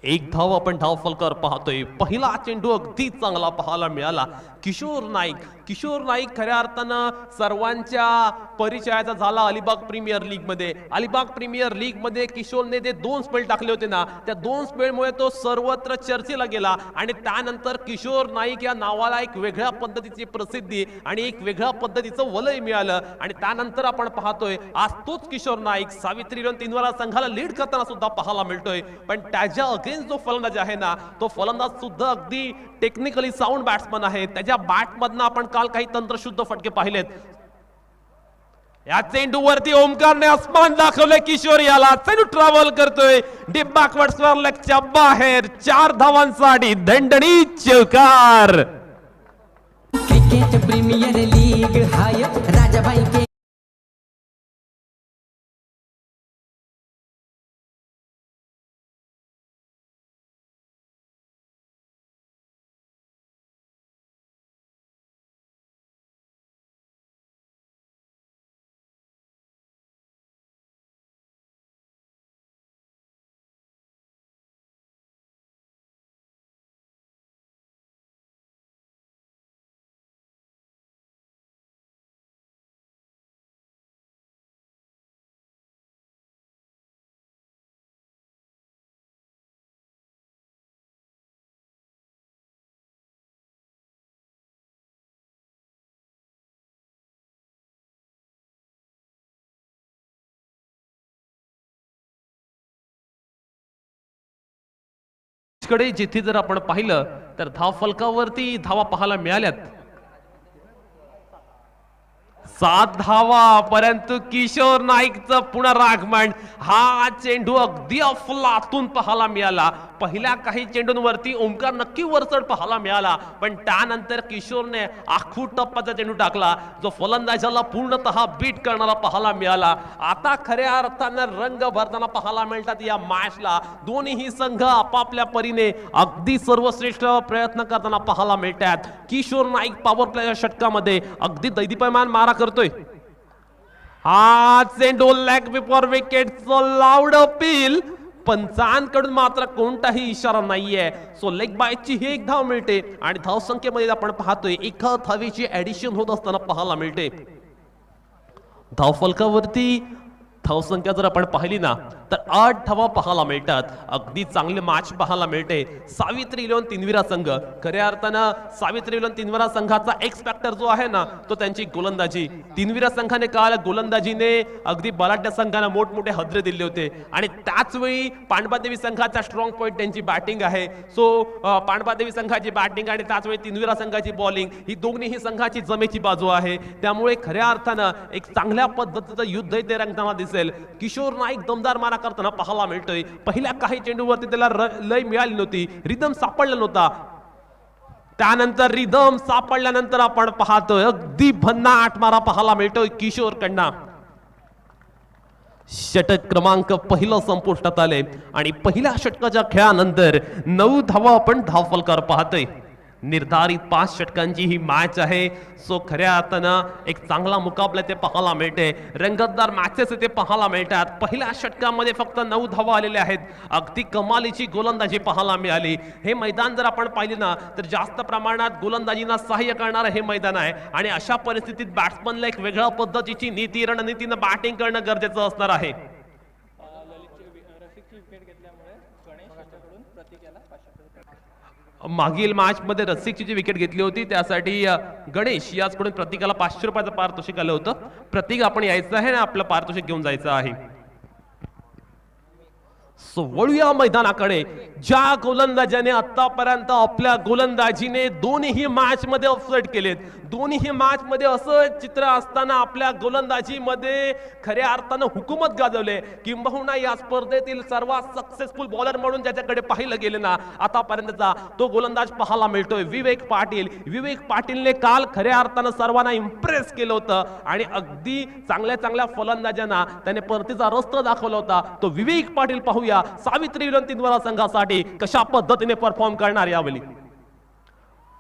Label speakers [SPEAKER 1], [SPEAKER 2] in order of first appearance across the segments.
[SPEAKER 1] एक धाव आपण धाव फलकावर पाहतोय. पहिला चेंडू अगदी चांगला पाहायला मिळाला. किशोर नाईक खऱ्या अर्थानं सर्वांच्या परिचयाचा झाला अलिबाग प्रीमियर लीग मध्ये. अलिबाग प्रीमियर लीग मध्ये किशोरने जे 2 स्पेल टाकले होते ना, त्या 2 स्पेलमुळे तो सर्वत्र चर्चेला गेला आणि त्यानंतर किशोर नाईक या नावाला एक वेगळ्या पद्धतीची प्रसिद्धी आणि एक वेगळ्या पद्धतीचं वलय मिळालं. आणि त्यानंतर आपण पाहतोय आज तोच किशोर नाईक सावित्री तीनवारा संघाला लीड करताना सुद्धा पाहायला मिळतोय. पण त्याच्या अगेन्स्ट जो फलंदाज आहे ना, तो फलंदाज सुद्धा अगदी टेक्निकली साऊंड बॅट्समन आहे. त्याच्या बॅटमधनं आपण काल काही तंत्रशुद्ध फटके पाहिलेत. या चेंडूवरती ओमकारने आसमान दाखवले. किशोर याला चेंडू ट्रॅव्हल करतोय डीप बॅकवर्ड स्क्वेअर लेगच्या बाहेर. 4 धावांसाठी दणदणीत चौकार.
[SPEAKER 2] क्रिकेट प्रीमियर लीग हाय राजाबाई के
[SPEAKER 1] कडे जिथे जर आपण पाहिलं तर धाव फलकावरती धावा पाहायला मिळाल्यात. 7 धावा. परंतु किशोर नाईकचं पुनरागमन. हा चेंडू अगदी अफलातून पाहायला मिळाला. पहिल्या काही चेंडूंवरती ओमकार नक्की वरचढ पाहायला मिळाला, पण त्यानंतर किशोरने आखू टप्प्याचा चेंडू टाकला जो फलंदाजाला पूर्णतः बीट करणारा पाहायला मिळाला. आता खऱ्या अर्थानं रंग भरताना पाहायला मिळतात या मॅचला. दोन्ही संघ आपापल्या परीने अगदी सर्वश्रेष्ठ प्रयत्न करताना पाहायला मिळतात. किशोर नाईक पॉवर प्लेच्या षटकामध्ये अगदी दैदिप्यमान मारा करतोय. हा चेंडू लेग बिफोर विकेटचं लाऊड अपील. पंचांकडून मात्र कोणताही इशारा नाहीये. सो लेग बायची ही एक धाव मिळते आणि धाव संख्येमध्ये आपण पाहतोय एका धावेची ऍडिशन होत असताना पाहायला मिळते. धाव फलकावरती धावसंख्या जर आपण पाहिली ना तर 8 धावा पाहायला मिळतात. अगदी चांगले मॅच पाहायला मिळते. सावित्री इलेव्हन तीनविरा संघ खऱ्या अर्थानं सावित्री इलेव्हन तीनविरा संघाचा एक्स फॅक्टर जो आहे ना तो त्यांची गोलंदाजी. तीनविरा संघाने काल गोलंदाजीने अगदी बलाढ्य संघांना मोठमोठे हदरे दिले होते आणि त्याच वेळी पांडवादेवी संघाचा स्ट्रॉंग पॉइंट त्यांची बॅटिंग आहे. सो पांडवादेवी संघाची बॅटिंग आणि त्याच वेळी तीनविरा संघाची बॉलिंग ही दोन्ही संघाची जमेची बाजू आहे. त्यामुळे खऱ्या अर्थानं एक चांगल्या पद्धतीचं युद्ध इथे रंगताना दिसेल. किशोर नाईक दमदार मारा करताना पाहायला मिळतोय. पहिल्या काही चेंडूवरती त्याला लय मिळाली नव्हती, रिदम सापडला नव्हता. त्यानंतर रिदम सापडल्यानंतर आपण पाहतोय अगदी भन्नाट मारा पाहायला मिळतोय किशोर कडना. षटक क्रमांक पहिलं संपुष्टात आले आणि पहिल्या षटकाच्या खेळानंतर 9 धावा आपण धाव फलकावर पाहतोय. निर्धारित 5 षटकांची ही मॅच आहे. सो खऱ्या अर्थानं एक चांगला मुकाबला ते पाहायला मिळते. रंगतदार मॅचेस ते पाहायला मिळतात. पहिल्या षटकामध्ये फक्त 9 धावा आलेल्या आहेत. अगदी कमालीची गोलंदाजी पाहायला मिळाली. हे मैदान जर आपण पाहिले ना तर जास्त प्रमाणात गोलंदाजीला सहाय्य करणारं हे मैदान आहे आणि अशा परिस्थितीत बॅट्समनला एक वेगळ्या पद्धतीची नीती रणनीतीनं बॅटिंग करणं गरजेचं असणार आहे. मागील मॅच मध्ये रसिकची जी विकेट घेतली होती त्यासाठी गणेश याचकडून प्रतीकाला 500 रुपयाचं पारितोषिक आलं होतं. प्रतीक आपण यायचं आहे ना आपलं पारितोषिक घेऊन जायचं आहे. सो वळूया मैदानाकडे. ज्या गोलंदाजाने आतापर्यंत आपल्या गोलंदाजीने दोन्ही मॅच मध्ये अपसेट केलेत, दोन्ही मॅच मध्ये असं चित्र असताना आपल्या गोलंदाजीमध्ये खऱ्या अर्थानं हुकूमत गाजवले, किंबहुना या स्पर्धेतील सर्वात सक्सेसफुल बॉलर म्हणून ज्याच्याकडे पाहिलं गेलं ना आतापर्यंतचा तो गोलंदाज पाहायला मिळतोय विवेक पाटील. विवेक पाटीलने काल खऱ्या अर्थानं सर्वांना इम्प्रेस केलं होतं आणि अगदी चांगल्या चांगल्या फलंदाजांना त्याने परतीचा रस्ता दाखवला होता. तो विवेक पाटील पाहूया सावित्री तीनवारा संघासाठी कशा पद्धतीने परफॉर्म करणार यावेळी.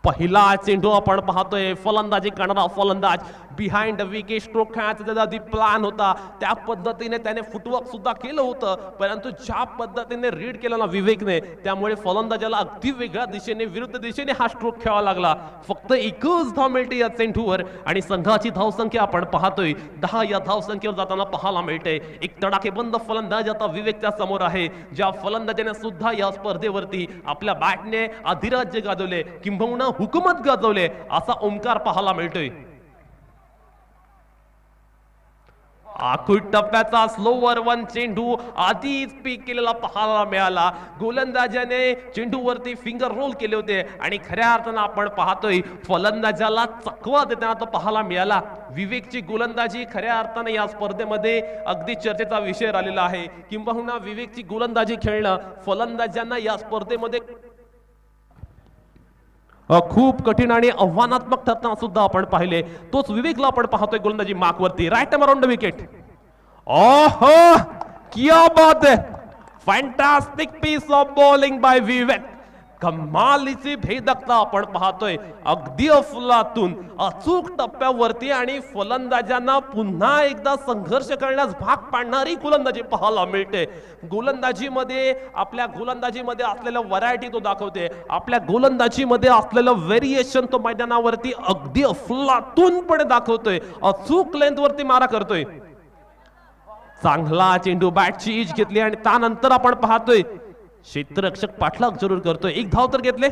[SPEAKER 1] पहिला चेंडू आपण पाहतोय, फलंदाजी करणारा फलंदाज बिहाइंड विकेट स्ट्रोक खेळायचा त्याचा आधी प्लॅन होता, त्या पद्धतीने त्याने फुटवर्क सुद्धा केलं होतं, परंतु ज्या पद्धतीने रीड केला ना विवेकने, त्यामुळे फलंदाजाला अगदी वेगळ्या दिशेने विरुद्ध दिशेने हा स्ट्रोक खेळावा लागला. फक्त एकच धाव मिळते या चेंडूवर आणि संघाची धावसंख्या आपण पाहतोय 10 या धावसंख्येवर जाताना पाहायला मिळते. एक तडाखेबंद फलंदाज आता विवेकच्या समोर आहे, ज्या फलंदाजाने सुद्धा या स्पर्धेवरती आपल्या बॅटने अधिराज्य गाजवले किंबहुना हुकूमत गाजवले असा ओंकार पाहायला मिळतोय. आखूड टप्प्याचा स्लोवर वन चेंडू आधीच पीक केलेला पाहायला मिळाला. गोलंदाजाने चेंडूवरती फिंगर रोल केले होते आणि खऱ्या अर्थानं आपण पाहतोय फलंदाजाला चकवा देताना तो पाहायला मिळाला. विवेकची गोलंदाजी खऱ्या अर्थाने या स्पर्धेमध्ये अगदी चर्चेचा विषय राहिलेला आहे. किंबहुना विवेकची गोलंदाजी खेळणं फलंदाजांना या स्पर्धेमध्ये खूप कठीण आणि आव्हानात्मक ठरताना सुद्धा आपण पाहिले. तोच विवेकला आपण पाहतोय गोलंदाजी मार्क वरती, right time around the wicket. ओहो, क्या बात है, fantastic piece of bowling by Vivek. कमालीची भेदकता आपण पाहतोय, अगदी अफलातून अचूक टप्प्यावरती आणि फलंदाजांना पुन्हा एकदा संघर्ष करण्यास भाग पाडणारी गोलंदाजी पाहायला मिळते. गोलंदाजीमध्ये आपल्या गोलंदाजीमध्ये असलेलं व्हरायटी तो दाखवते, आपल्या गोलंदाजीमध्ये असलेलं व्हेरिएशन तो मैदानावरती अगदी अफलातूनपणे दाखवतोय, अचूक लेंथवरती मारा करतोय. चांगला चेंडू बॅटची इज घेतली आणि त्यानंतर आपण पाहतोय क्षेत्ररक्षक पाठलाग जरूर करतोय. एक धाव तर घेतले,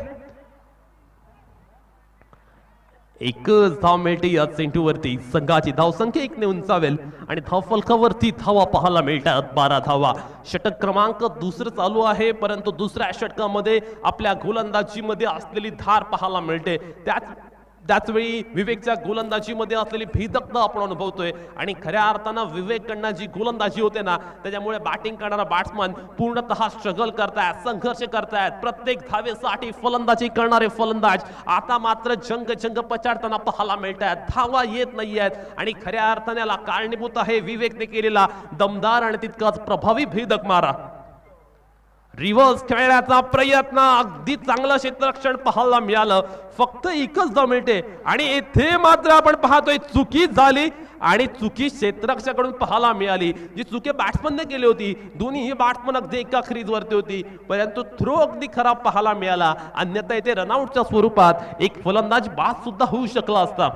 [SPEAKER 1] एकच धाव मिळते या चेंडूवरती. संघाची धावसंख्या 1 ने उंचावेल आणि धावफलकावरती धावा पाहायला मिळतात 12 धावा. षटक क्रमांक दुसरं चालू आहे, परंतु दुसऱ्या षटकामध्ये आपल्या गोलंदाजीमध्ये असलेली धार पाहायला मिळते. त्याचवेळी विवेकच्या गोलंदाजीमध्ये असलेली भेदकता आपण अनुभवतोय आणि खऱ्या अर्थानं विवेककडनं जी गोलंदाजी होते ना, त्याच्यामुळे बॅटिंग करणारा बॅट्समन पूर्णतः स्ट्रगल करतायत, संघर्ष करतायत. प्रत्येक धावेसाठी फलंदाजी करणारे फलंदाज आता मात्र जंग पछाडताना पाहायला मिळतात, धावा येत नाहीयेत आणि खऱ्या अर्थाने याला कारणीभूत आहे विवेकने केलेला दमदार आणि तितकाच प्रभावी भेदक मारा. रिव्हर्स खेळण्याचा प्रयत्न, अगदी चांगलं क्षेत्ररक्षण पाहायला मिळालं. फक्त एकच धाव मिळते आणि येथे मात्र आपण पाहतोय चुकी झाली आणि चुकी क्षेत्ररक्षकाकडून पाहायला मिळाली. जी चुकी बॅट्समनने केली होती, दोन्ही बॅट्समन अगदी एका क्रीजवरती होती, परंतु थ्रो अगदी खराब पाहायला मिळाला. अन्यथा इथे रनआउटच्या स्वरूपात एक फलंदाज बाद सुद्धा होऊ शकला असता.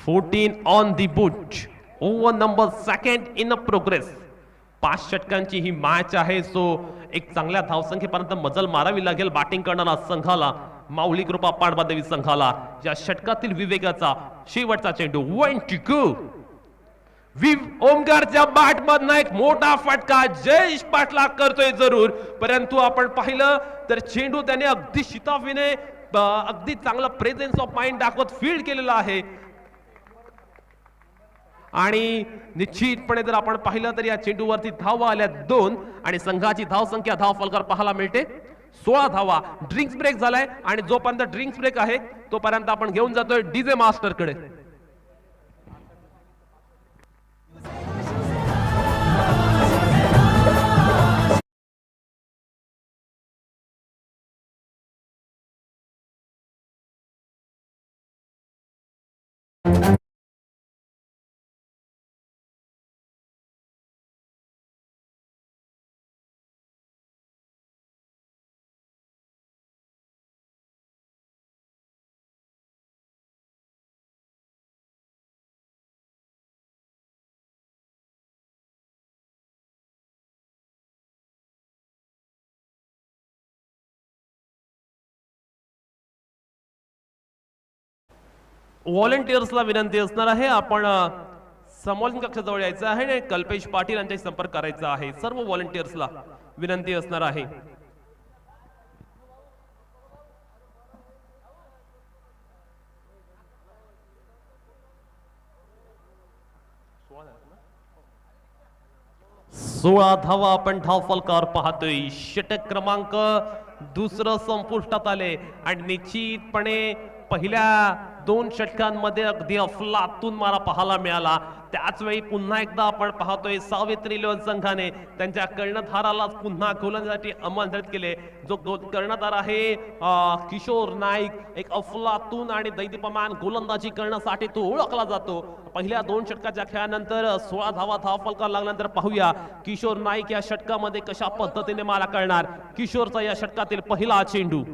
[SPEAKER 1] 14 on the board, over number 2 in progress. 5 षटकांची ही मॅच आहे, सो एक चांगल्या धावसंख्येपर्यंत मजल मारावी लागेल बॅटिंग करणारा संघाला, माऊली कृपा पांडवादेवी संघाला. या षटकातील विवेकाचा शेवटचा चेंडू, 1 to go. ओमकारच्या बॅट मधनं एक मोठा फटका जयेश पाटला करतोय जरूर, परंतु आपण पाहिलं तर चेंडू त्याने अगदी शिताफीने अगदी चांगला प्रेझेन्स ऑफ माइंड दाखवत फील्ड केलेला आहे आणि निश्चितपणे जर आपण पाहिलं तर या चेंडूवरती धावा आल्या 2 आणि संघाची धावसंख्या धाव फलकावर पाहायला मिळते 16 धावा. ड्रिंक्स ब्रेक झालाय आणि जोपर्यंत ड्रिंक्स ब्रेक आहे तोपर्यंत आपण घेऊन जातोय डीजे मास्टर कडे. व्हॉलंटियर्सला विनंती असणार आहे, आपण संमेलन कक्षाजवळ यायचं आहे आणि कल्पेश पाटील यांच्याशी संपर्क करायचा आहे. सर्व व्हॉलंटियर्सला विनंती असणार आहे. सोळा धावा आपण धाव फलकावर पाहतोय. षटक क्रमांक दुसरं संपुष्टात आले आणि निश्चितपणे पहिल्या 2 षटकांमध्ये अगदी अफलातून मारा पाहायला मिळाला. त्याच वेळी पुन्हा एकदा आपण पाहतोय सावित्री लोन संघाने त्यांच्या कर्णधाराला पुन्हा गोलंदाजीसाठी आमंत्रित केले. जो कर्णधार आहे किशोर नाईक, एक अफलातून आणि दैदिप्यमान गोलंदाजी करण्यासाठी तो ओळखला जातो. पहिल्या 2 षटकाच्या खेळानंतर 16 धावा फलकाला लागल्यानंतर पाहूया किशोर नाईक या षटकामध्ये कशा पद्धतीने मारा करणार. किशोरचा या षटकातील पहिला चेंडू.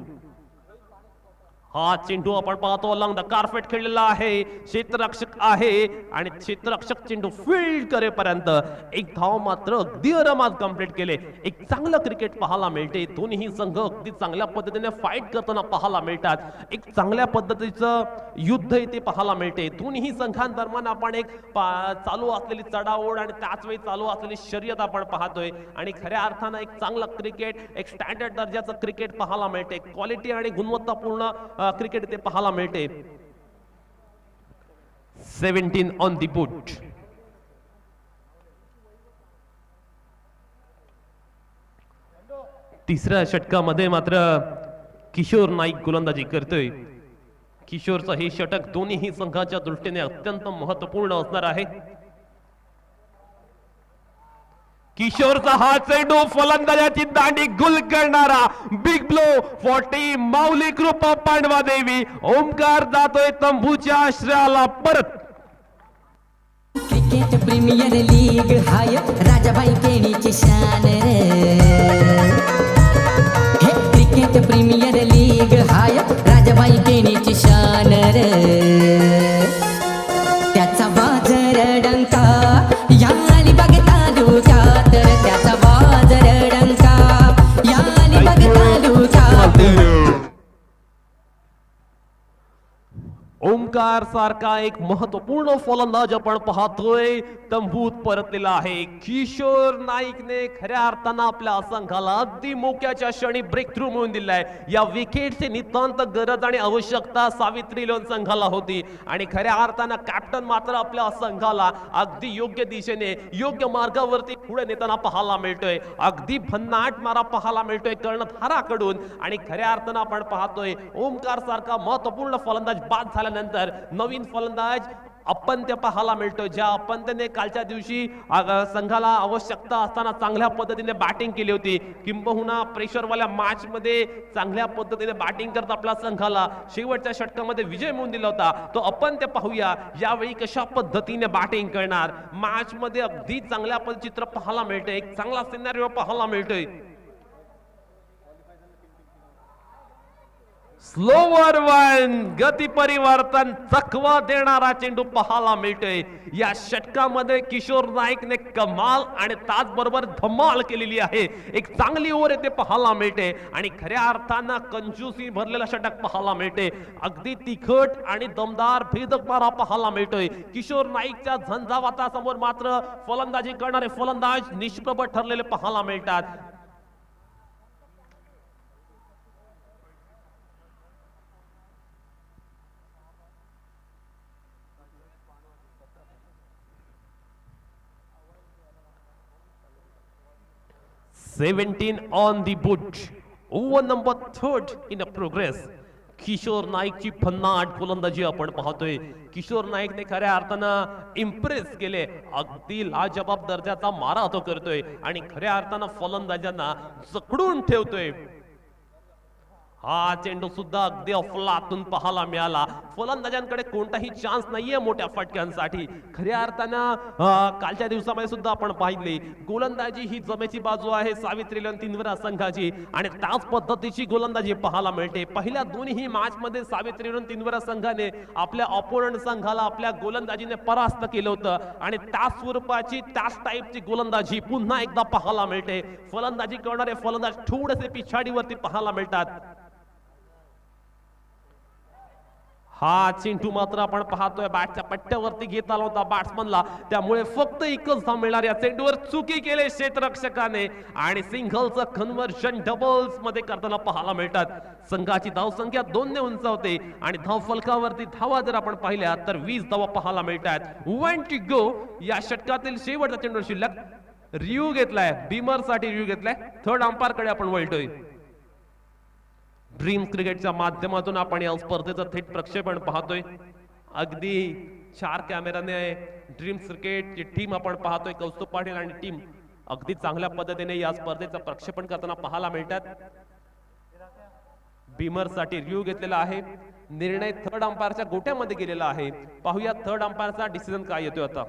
[SPEAKER 1] हा चेंडू आपण पाहतो अलंग द कार्पेट खेळलेला आहे. क्षेत्ररक्षक आहे आणि क्षेत्ररक्षक चेंडू फील्ड करेपर्यंत एक धाव मात्र अगदी आरामात कंप्लीट केले. एक चांगलं क्रिकेट पाहायला मिळते. दोन्ही संघ अगदी चांगल्या पद्धतीने फाईट करताना पाहायला मिळतात. एक चांगल्या पद्धतीचं युद्ध इथे पाहायला मिळते. दोन्ही संघांदरम्यान आपण एक चालू असलेली चढाओढ आणि त्याच वेळी चालू असलेली शर्यत आपण पाहतोय आणि खऱ्या अर्थानं एक चांगलं क्रिकेट, एक स्टँडर्ड दर्जाचं क्रिकेट पाहायला मिळते. क्वालिटी आणि गुणवत्तापूर्ण क्रिकेट ते पाहायला मिळते. 17 ऑन दी बूट. तिसऱ्या षटकामध्ये मात्र किशोर नाईक गोलंदाजी करतोय. किशोरचं हे षटक दोन्ही संघाच्या दृष्टीने अत्यंत महत्वपूर्ण असणार आहे. किशोरचा हा चेंडू फलंदाजाची दांडी गुल करणारा बिग ब्लो 40 माऊली कृपा पांडवा देवी. ओमकार जातोय तंबूच्या आश्रयाला परत.
[SPEAKER 2] क्रिकेट प्रीमियर लीग हाय राजाबाई केणीची शान रे. हे क्रिकेट प्रीमियर लीग हाय राजाबाई केणीची शान रे. त्याचा बाजार डंका या अलिबाग तालुक्यात, त्याचा बाजार डंका या अलिबाग तालुक्यात.
[SPEAKER 1] ओमकार सारखा एक महत्वपूर्ण फलंदाज आपण पाहतोय तंबूत परतलेला आहे. किशोर नाईकने खऱ्या अर्थानं आपल्या संघाला अगदी मोक्याच्या क्षणी ब्रेक थ्रू मिळून दिलाय. या विकेटची नितांत गरज आणि आवश्यकता सावित्री लोन संघाला होती आणि खऱ्या अर्थानं कॅप्टन मात्र आपल्या संघाला अगदी योग्य दिशेने, योग्य मार्गावरती पुढे नेताना पाहायला मिळतोय. अगदी भन्नाट मारा पाहायला मिळतोय कर्णधाराकडून आणि खऱ्या अर्थानं आपण पाहतोय ओमकार सारखा महत्वपूर्ण फलंदाज बाद झाल्यानंतर नवीन फलंदाज अपंत्य पाहायला मिळतोय. ज्या अपंत्याने कालच्या दिवशी संघाला आवश्यकता असताना चांगल्या पद्धतीने बॅटिंग केली होती, किंबहुना प्रेशरवाल्या मॅच मध्ये चांगल्या पद्धतीने बॅटिंग करत आपल्या संघाला शेवटच्या षटकामध्ये विजय मिळवून दिला होता, तो अपंत्य पाहूया यावेळी कशा पद्धतीने बॅटिंग करणार. मॅच मध्ये अगदी चांगल्या चित्र पाहायला मिळतंय. एक चांगला सिनारिओ पाहायला मिळतोय. स्लोवर वन गती परिवर्तन चकवा देणारा चेंडू पाहायला मिळतोय. या षटकामध्ये किशोर नाईकने कमाल आणि त्याचबरोबर धमाल केलेली आहे. एक चांगली ओव्हर येथे पाहायला मिळते आणि खऱ्या अर्थानं कंजूसी भरलेला षटक पाहायला मिळते. अगदी तिखट आणि दमदार भेदक मारा पाहायला मिळतोय. किशोर नाईकच्या झंझावातासमोर मात्र फलंदाजी करणारे फलंदाज निष्प्रभ ठरलेले पाहायला मिळतात. Seventeen on the boot. Over number 3 in a progress. Kishore नाईकची भन्नाट गोलंदाजी आपण पाहतोय. किशोर नाईकने खऱ्या अर्थानं इम्प्रेस केले. अगदी लाजबाब दर्जाचा मारा तो करतोय आणि खऱ्या अर्थानं फलंदाजांना जखडून ठेवतोय. हा चेंडू सुद्धा अगदी अफलातून पाहायला मिळाला. फलंदाजांकडे कोणताही चान्स नाहीये मोठ्या फटक्यांसाठी. खऱ्या अर्थानं कालच्या दिवसामध्ये सुद्धा आपण पाहिली गोलंदाजी ही जमेची बाजू आहे सावित्री लोन तिनवरा संघाची आणि त्याच पद्धतीची गोलंदाजी पाहायला मिळते. पहिल्या दोन्ही मॅच मध्ये सावित्री लोन तिनवरा संघाने आपल्या ऑपोनंट संघाला आपल्या गोलंदाजीने परास्त केलं होतं आणि त्याच स्वरूपाची त्याच टाईपची गोलंदाजी पुन्हा एकदा पाहायला मिळते. फलंदाजी करणारे फलंदाज थोडेसे पिछाडीवरती पाहायला मिळतात. हा चेंडू मात्र आपण पाहतोय बॅटच्या पट्ट्यावरती घेत आला होता बॅट्समनला, त्यामुळे फक्त एकच धाव मिळणार. या चेंडूवर चुकी केले क्षेत्ररक्षकाने आणि सिंगलचं कन्व्हर्जन डबल्स मध्ये करताना पाहायला मिळतात. संघाची धावसंख्या 2 ने उंचावते आणि धाव फलकावरती धावा जर आपण पाहिल्या तर 20 धावा पाहायला मिळतात. 1 टू गो. या षटकातील शेवटचा चेंडू शिल्लक. रिव्ह्यू घेतलाय, बीमर साठी रिव्ह्यू घेतलाय. थर्ड अंपायर कडे आपण वळतोय. ड्रीम क्रिकेटच्या माध्यमातून आपण या स्पर्धेचं थेट प्रक्षेपण पाहतोय. अगदी 4 कॅमेराने ड्रीम क्रिकेटची टीम आपण पाहतोय. कौस्तुभ पाटील आणि टीम अगदी चांगल्या पद्धतीने या स्पर्धेचं प्रक्षेपण करताना पाहायला मिळतात. बीमर साठी रिव्ह्यू घेतलेला आहे. निर्णय थर्ड अंपायरच्या गोट्यामध्ये गेलेला आहे. पाहूया थर्ड अंपायरचा डिसिजन काय येतोय आता.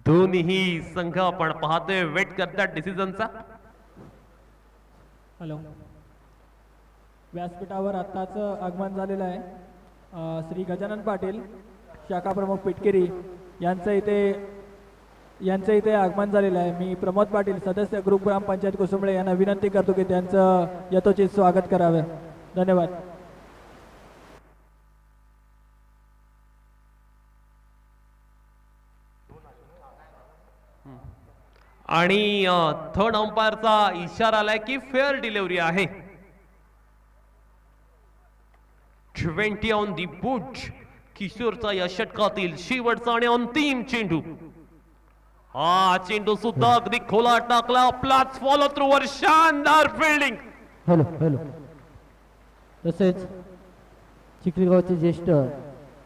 [SPEAKER 1] दोन्ही संघ आपण पाहतोय वेट करतात डिसिजनचा.
[SPEAKER 3] हॅलो, व्यासपीठावर आत्ताच आगमन झालेलं आहे. श्री गजानन पाटील शाखा प्रमुख पिटकेरी यांचं इथे आगमन झालेलं आहे. मी प्रमोद पाटील सदस्य ग्रुप ग्रामपंचायत कुसुंबळे यांना विनंती करतो की त्यांचं यथोचित स्वागत करावे. धन्यवाद.
[SPEAKER 1] आणि थर्ड अंपायरचा इशारा आलाय की फेअर डिलिव्हरी आहे. 20 ऑन दी बूट. किशोरचा या षटकातील शेवटचा आणि अंतिम चेंडू. हा चेंडू सुद्धा अगदी खोला टाकला. आपलाच फॉलो थ्रू वर शानदार फिल्डिंग.
[SPEAKER 4] Hello hello. तसेच चिखलीगावचे ज्येष्ठ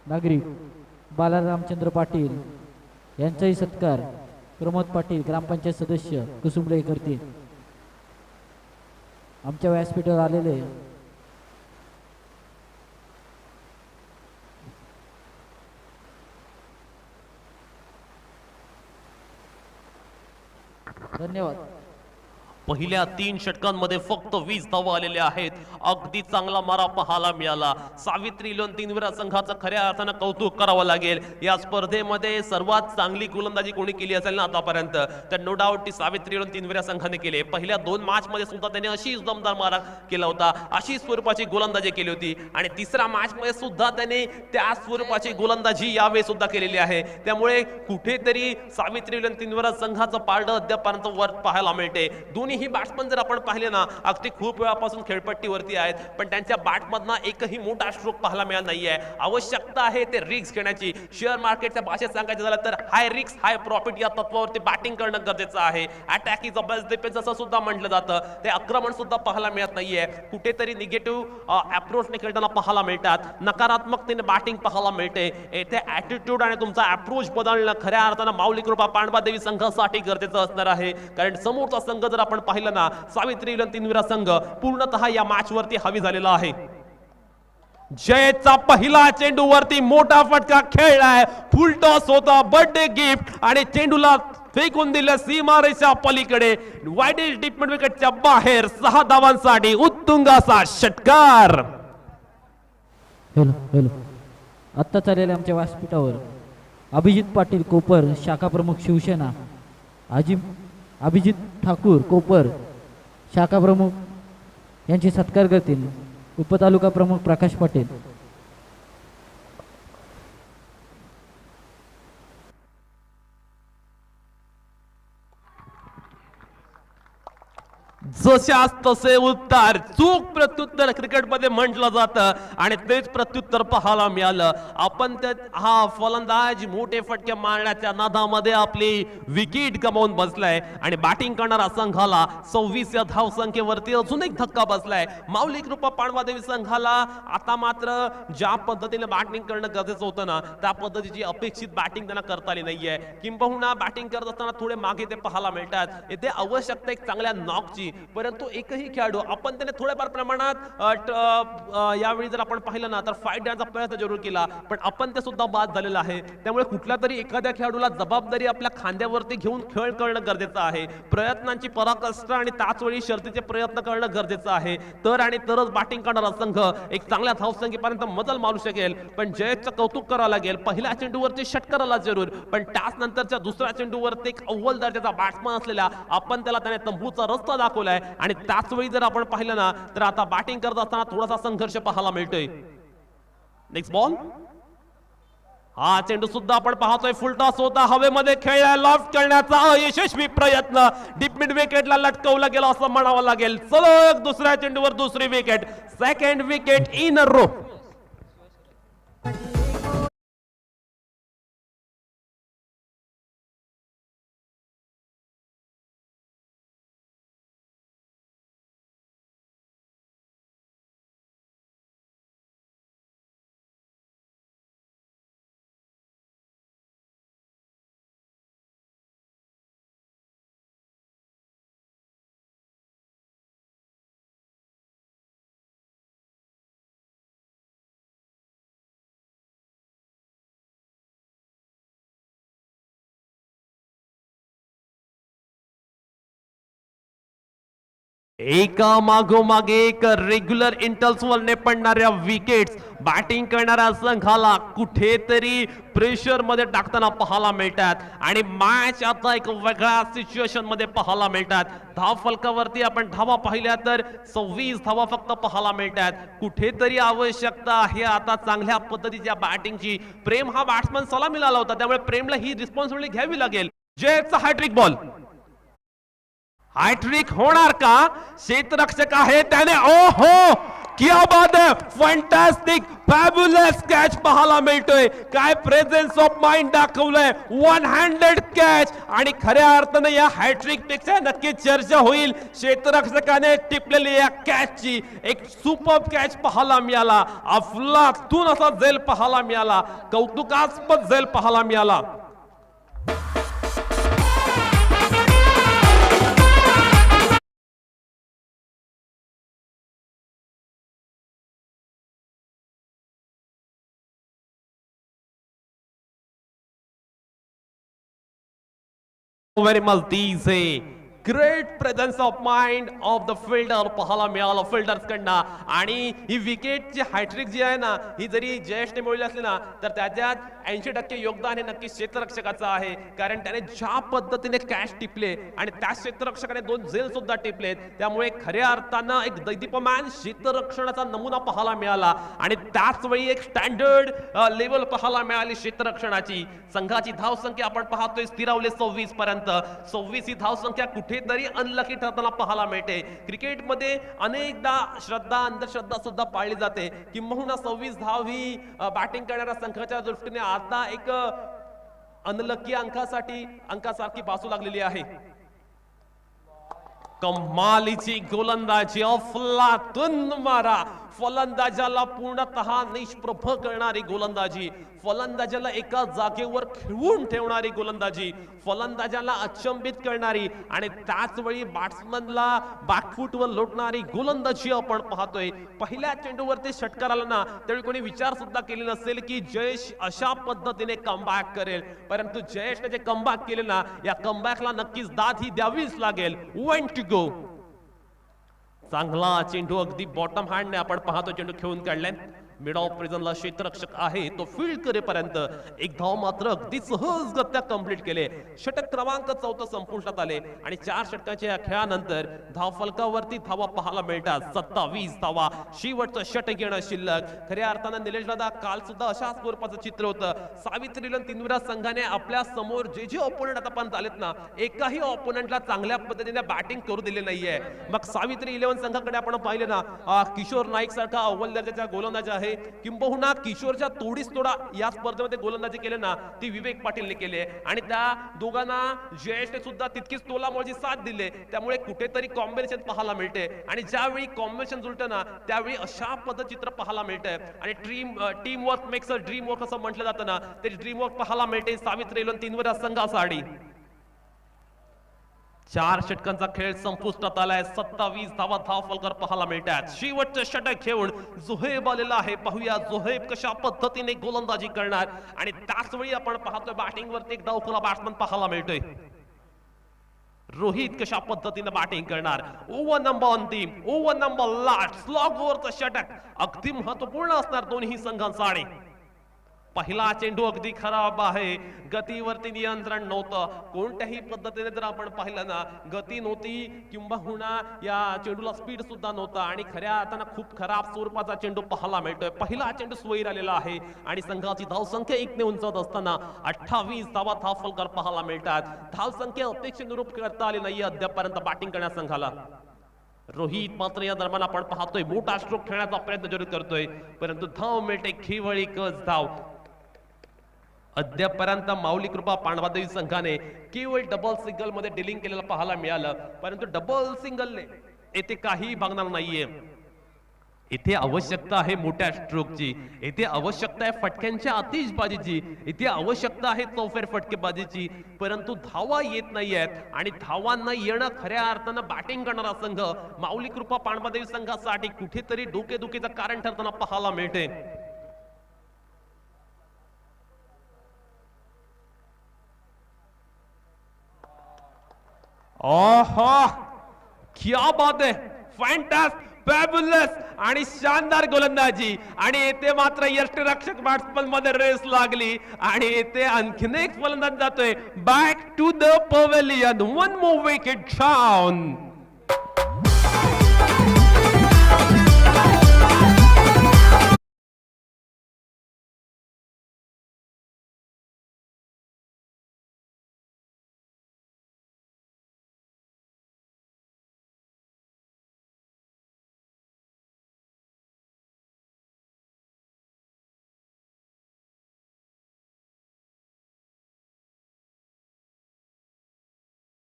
[SPEAKER 4] नागरिक बाला रामचंद्र पाटील यांचाही सत्कार प्रमोद पाटील ग्रामपंचायत सदस्य कुसुंबळे करतील. आमच्या व्यासपीठावर आलेले धन्यवाद.
[SPEAKER 1] पहिल्या 3 षटकांमध्ये फक्त 20 धावा आलेल्या आहेत. अगदी चांगला मारा पाहायला मिळाला. सावित्री लोन तीनविरा संघाचं खऱ्या अर्थानं कौतुक करावं लागेल. या स्पर्धेमध्ये सर्वात चांगली गोलंदाजी कोणी केली असेल ना आतापर्यंत तर नो डाऊट ती सावित्री लोन तीनविरा संघाने केली. पहिल्या 2 मॅच मध्ये सुद्धा त्याने अशीच दमदार मारा केला होता. अशी स्वरूपाची गोलंदाजी केली होती आणि तिसऱ्या मॅच मध्ये सुद्धा त्याने त्या स्वरूपाची गोलंदाजी यावेळी सुद्धा केलेली आहे. त्यामुळे कुठेतरी सावित्री लोन तीनविरा संघाचं पारडं अद्यापर्यंत वर पाहायला मिळते. दोन्ही ही बॅट्समन जर आपण पाहिले ना अगदी खूप वेळापासून खेळपट्टीवरती आहेत पण त्यांच्या बॅटमधनं एकही मोठा स्ट्रोक पाहायला मिळाला नाहीये. आवश्यकता आहे ते रिस्क घेण्याची. शेअर मार्केटच्या भाषेत सांगायचं झालं तर हाय रिस्क हाय प्रॉफिट या तत्वावरती बॅटिंग करणं गरजेचं आहे. Attack is a best defence असं सुद्धा म्हटलं जातं. ते आक्रमण सुद्धा पाहायला मिळत नाहीये. कुठेतरी निगेटिव्ह अप्रोचने खेळताना पाहायला मिळतात. नकारात्मकतेने बॅटिंग पाहायला मिळते. येथे ऍटिट्यूड आणि तुमचा अप्रोच बदलणं खऱ्या अर्थानं माऊली कृपा पांडवादेवी संघासाठी गरजेचं असणार आहे. कारण समोरचा संघ जर आपण पाहिलं ना सावित्री लोन तीनविरा संघ पूर्णतः या मॅच वरती हवी झालेला आहे. जयचा पहिला चेंडू वरती मोठा फटका खेळलाय. फुल टॉस होता. बर्थडे गिफ्ट आणि चेंडूला फेकून दिलं सीमारेषा पलीकडे. वाईड डिप मिड विकेटच्या बाहेर 6 धावांसाठी उत्तुंगाचा षटकार.
[SPEAKER 4] Hello hello. आत्ता चाललेल्या आमच्या व्यासपीठावर अभिजित पाटील कोपर शाखा प्रमुख शिवसेना अभिजित ठाकूर कोपर शाखा प्रमुख यांचे सत्कार करतील. उपतालुका प्रमुख प्रकाश पाटील.
[SPEAKER 1] जशास तसे उत्तर. चूक प्रत्युत्तर क्रिकेटमध्ये म्हटलं जातं आणि तेच प्रत्युत्तर पाहायला मिळालं. आपण हा फलंदाज मोठे फटके मारण्याच्या नादामध्ये आपली विकेट गमावून बसलाय आणि बॅटिंग करणारा संघाला 26 या धाव संख्येवरती अजून एक धक्का बसलाय. माऊली कृपा पांडवादेवी संघाला आता मात्र ज्या पद्धतीने बॅटिंग करणं गरजेचं होतं ना त्या पद्धतीची अपेक्षित बॅटिंग त्यांना करता आली नाहीये. किंबहुना बॅटिंग करत असताना थोडे मागे ते पाहायला मिळतात. येथे आवश्यकता एक चांगल्या नॉकची. परंतु एकही खेळाडू आपण त्याने थोड्याफार प्रमाणात यावेळी जर आपण पाहिलं ना तर फाईट देण्याचा प्रयत्न जरूर केला पण आपण ते सुद्धा बाद झालेला आहे. त्यामुळे कुठल्या तरी एखाद्या खेळाडूला जबाबदारी आपल्या खांद्यावरती घेऊन खेळ करणं गरजेचं आहे. प्रयत्नांची पराकाष्ठा आणि त्याच वेळी शर्तीचे प्रयत्न करणं गरजेचं आहे. तर आणि तरच बॅटिंग करणारा संघ एक चांगल्या धावसंख्येपर्यंत मजल मारू शकेल. पण जयचं कौतुक करावं लागेल. पहिल्या चेंडूवरती षटकाराला जरूर पण त्याच नंतरच्या दुसऱ्या चेंडूवरती एक अव्वल दर्जाचा बॅट्समन असलेला आपण त्याला त्याने तंबूचा रस्ता दाखवला ठेवलाय आणि त्याच वेळी जर आपण पाहिलं ना तर आता बॅटिंग करत असताना थोडासा संघर्ष पाहायला मिळतोय. Next ball. हा चेंडू सुद्धा आपण पाहतोय फुलटॉस होता, हवेमध्ये खेळला, लॉफ्ट करण्याचा अयशस्वी प्रयत्न, डीप मिड विकेटला लटकवला गेला असं म्हणावं लागेल. सलग दुसऱ्या चेंडूवर दुसरी wicket, second wicket in a row. एका मागोमाग एक रेग्युलर इंटर्वलने पडणाऱ्या विकेट्स बॅटिंग करणाऱ्या संघाला कुठेतरी प्रेशर मध्ये टाकताना पाहायला मिळतात आणि मॅच आता एक वेगळ्या सिच्युएशन मध्ये पाहायला मिळतात. धाव फलकावरती आपण धावा पाहिल्या तर 26 धावा फक्त पाहायला मिळतात. कुठेतरी आवश्यकता आहे आता चांगल्या पद्धतीच्या बॅटिंगची. प्रेम हा बॅट्समन सलामी मिळाला होता, त्यामुळे प्रेमला ही रिस्पॉन्सिबिलिटी घ्यावी लागेल. जयचा हॅट्रिक बॉल, हॅट्रिक होणार का? क्षेत्ररक्षक आहे त्याने, ओहो क्या बात है, फॅन्टास्टिक फॅब्युलस कॅच पाहायला मिळतोय. काय प्रेझेन्स ऑफ माइंड दाखवलंय, वन हँडेड कॅच. आणि खऱ्या अर्थाने या हॅट्रिक पेक्षा नक्की चर्चा होईल क्षेत्ररक्षकाने टिपलेली या कॅचची. एक सुपर कॅच पाहायला मिळाला, अफलातून असा झेल पाहायला मिळाला, कौतुकास्पद झेल पाहायला मिळाला. Very much these great presence of mind of the fielder पाहायला मिळालं फिल्डर्स कडनं. आणि ही विकेटची हॅट्रिक जी आहे ना, ही जरी जयेशने मिळवली असली ना तर त्याच्यात 80% योगदान हे नक्की क्षेत्ररक्षकाचं आहे. कारण त्याने ज्या पद्धतीने कॅच टिपले आणि त्या क्षेत्ररक्षकाने 2 झेल सुद्धा टिपलेत, त्यामुळे खऱ्या अर्थानं एक दैदीप्यमान क्षेत्ररक्षणाचा नमुना पाहायला मिळाला. आणि त्याच वेळी एक स्टँडर्ड लेवल पाहायला मिळाली क्षेत्ररक्षणाची. संघाची धावसंख्या आपण पाहतोय स्थिरावली 26 पर्यंत. 26 ही धावसंख्या कुठेतरी अनलकी ठरताना पाहायला मिळते. क्रिकेटमध्ये अनेकदा श्रद्धा अंधश्रद्धा सुद्धा पाळली जाते, किंबहुना 26 धाव ही बॅटिंग करणाऱ्या संघाच्या दृष्टीने आता एक अनलकी अंकासारखी भासू लागलेली आहे. कमालीची गोलंदाजी, अफलातून मारा, फलंदाजाला पूर्णतः निष्प्रभ करणारी गोलंदाजी, फलंदाजाला एका जागेवर खिळवून ठेवणारी गोलंदाजी, फलंदाजाला अचंबित करणारी आणि त्याच वेळी बॅट्समनला बॅकफूटवर लोटणारी गोलंदाजी आपण पाहतोय. पहिल्या चेंडूवरती षटकार आला ना त्यावेळी कोणी विचार सुद्धा केले नसेल की जयेश अशा पद्धतीने कमबॅक करेल, परंतु जयेशने जे कमबॅक केले ना, या कमबॅकला नक्कीच दाद ही द्यावीच लागेल. One to go. चांगला चेंडू अगदी बॉटम हँडने आपण पाहतो चेंडू खेळून काढलाय. मिड ऑफ प्रिझनला क्षेत्ररक्षक आहे तो फील्ड करेपर्यंत एक धाव मात्र अगदी सहजगत्या कंप्लीट केले. षटक क्रमांक 14 संपुष्टात आले आणि 4 षटकांच्या खेळानंतर धाव फलकावरती धावा पाहायला मिळतात 27 धावा. शेवटचं षटक येणं शिल्लक. खऱ्या अर्थानं निलेश दादा काल सुद्धा अशा स्वरूपाचं चित्र होतं. सावित्रीलन तीनविरा संघाने आपल्या समोर जे ऑपोनंट आता पण झालेत ना, एकाही ऑपोनंटला चांगल्या पद्धतीने बॅटिंग करू दिले नाहीये. मग सावित्री 11 संघाकडे आपण पाहिले ना, किशोर नाईक सारखा अव्वल दर्जाचा गोलंदाज आहे, किंबहुना किशोरच्या तोडीस तोडा या स्पर्धेमध्ये गोलंदाजी केले ना ती विवेक पाटीलने केले आणि त्या दोघांना जयेशने सुद्धा तितकीच तोलामोलची साथ दिले. त्यामुळे कुठेतरी कॉम्बिनेशन पाहायला मिळते आणि ज्यावेळी कॉम्बिनेशन जुळतं ना त्यावेळी अशा पद्धचित्र पाहायला मिळतंय. आणि team work makes a dream work असं म्हटलं जातं ना, ते ड्रीम वर्क पाहायला मिळते सावित्री 11 तीनवेळा संघासाठी. 4 षटकांचा खेळ संपुष्टात आलाय. 27 धावा धाव फलकर पाहायला मिळतात. शेवटचं षटक खेळून जोहेब आलेला आहे. पाहूया जोहेब कशा पद्धतीने गोलंदाजी करणार आणि त्याच वेळी आपण पाहतोय बॅटिंग वरती एक डावखुरा बॅट्समन पाहायला मिळतोय. रोहित कशा पद्धतीने बॅटिंग करणार. ओव्हर नंबर अंतिम, ओव्हर नंबर लास्ट, स्लॉग ओव्हरचं षटक अगदी महत्वपूर्ण असणार दोन्ही संघांसाठी. पहिला चेंडू अगदी खराब आहे, गतीवरती नियंत्रण नव्हतं. कोणत्याही पद्धतीने जर आपण पाहिलं ना, गती नव्हती किंबहुना या चेंडूला स्पीड सुद्धा नव्हता आणि खऱ्या अर्थानं खूप खराब स्वरूपाचा चेंडू पाहायला मिळतोय. पहिला चेंडू स्वैर आलेला आहे आणि संघाची धावसंख्या 1 ने उंचावत असताना 28 धावा धावफलकार पाहायला मिळतात. धावसंख्या अपेक्षेनुरूप करता आली नाहीये अद्यापपर्यंत बॅटिंग करण्यास संघाला. रोहित मात्र या दरम्यान आपण पाहतोय मोठा स्ट्रोक खेळण्याचा प्रयत्न जरूर करतोय, परंतु धाव मिळते केवळ एकच धाव. अद्यापपर्यंत माऊली कृपा पांडवादेवी संघाने केवळ डबल सिंगल मध्ये डिलिंग केलेलं पाहायला मिळालं, परंतु डबल सिंगलने येथे काही भागणार नाहीये. इथे आवश्यकता आहे मोठ्या स्ट्रोकची, इथे आवश्यकता आहे फटक्यांच्या आतिषबाजीची, इथे आवश्यकता आहे चौफेर फटकेबाजीची, परंतु धावा येत नाहीयेत आणि धावा न येणं खऱ्या अर्थानं बॅटिंग करणारा संघ माऊली कृपा पांडवादेवी संघासाठी कुठेतरी डोकेदुखीचं कारण ठरताना पाहायला मिळते. ओहो, क्या बात है, फॅन्टास्टिक, फॅब्युलस आणि शानदार गोलंदाजी. आणि येथे मात्र यष्टिरक्षक बॅट्समन मध्ये रेस लागली आणि येथे आणखीन एक फलंदाज जातोय back to the pavilion. 1 more wicket down.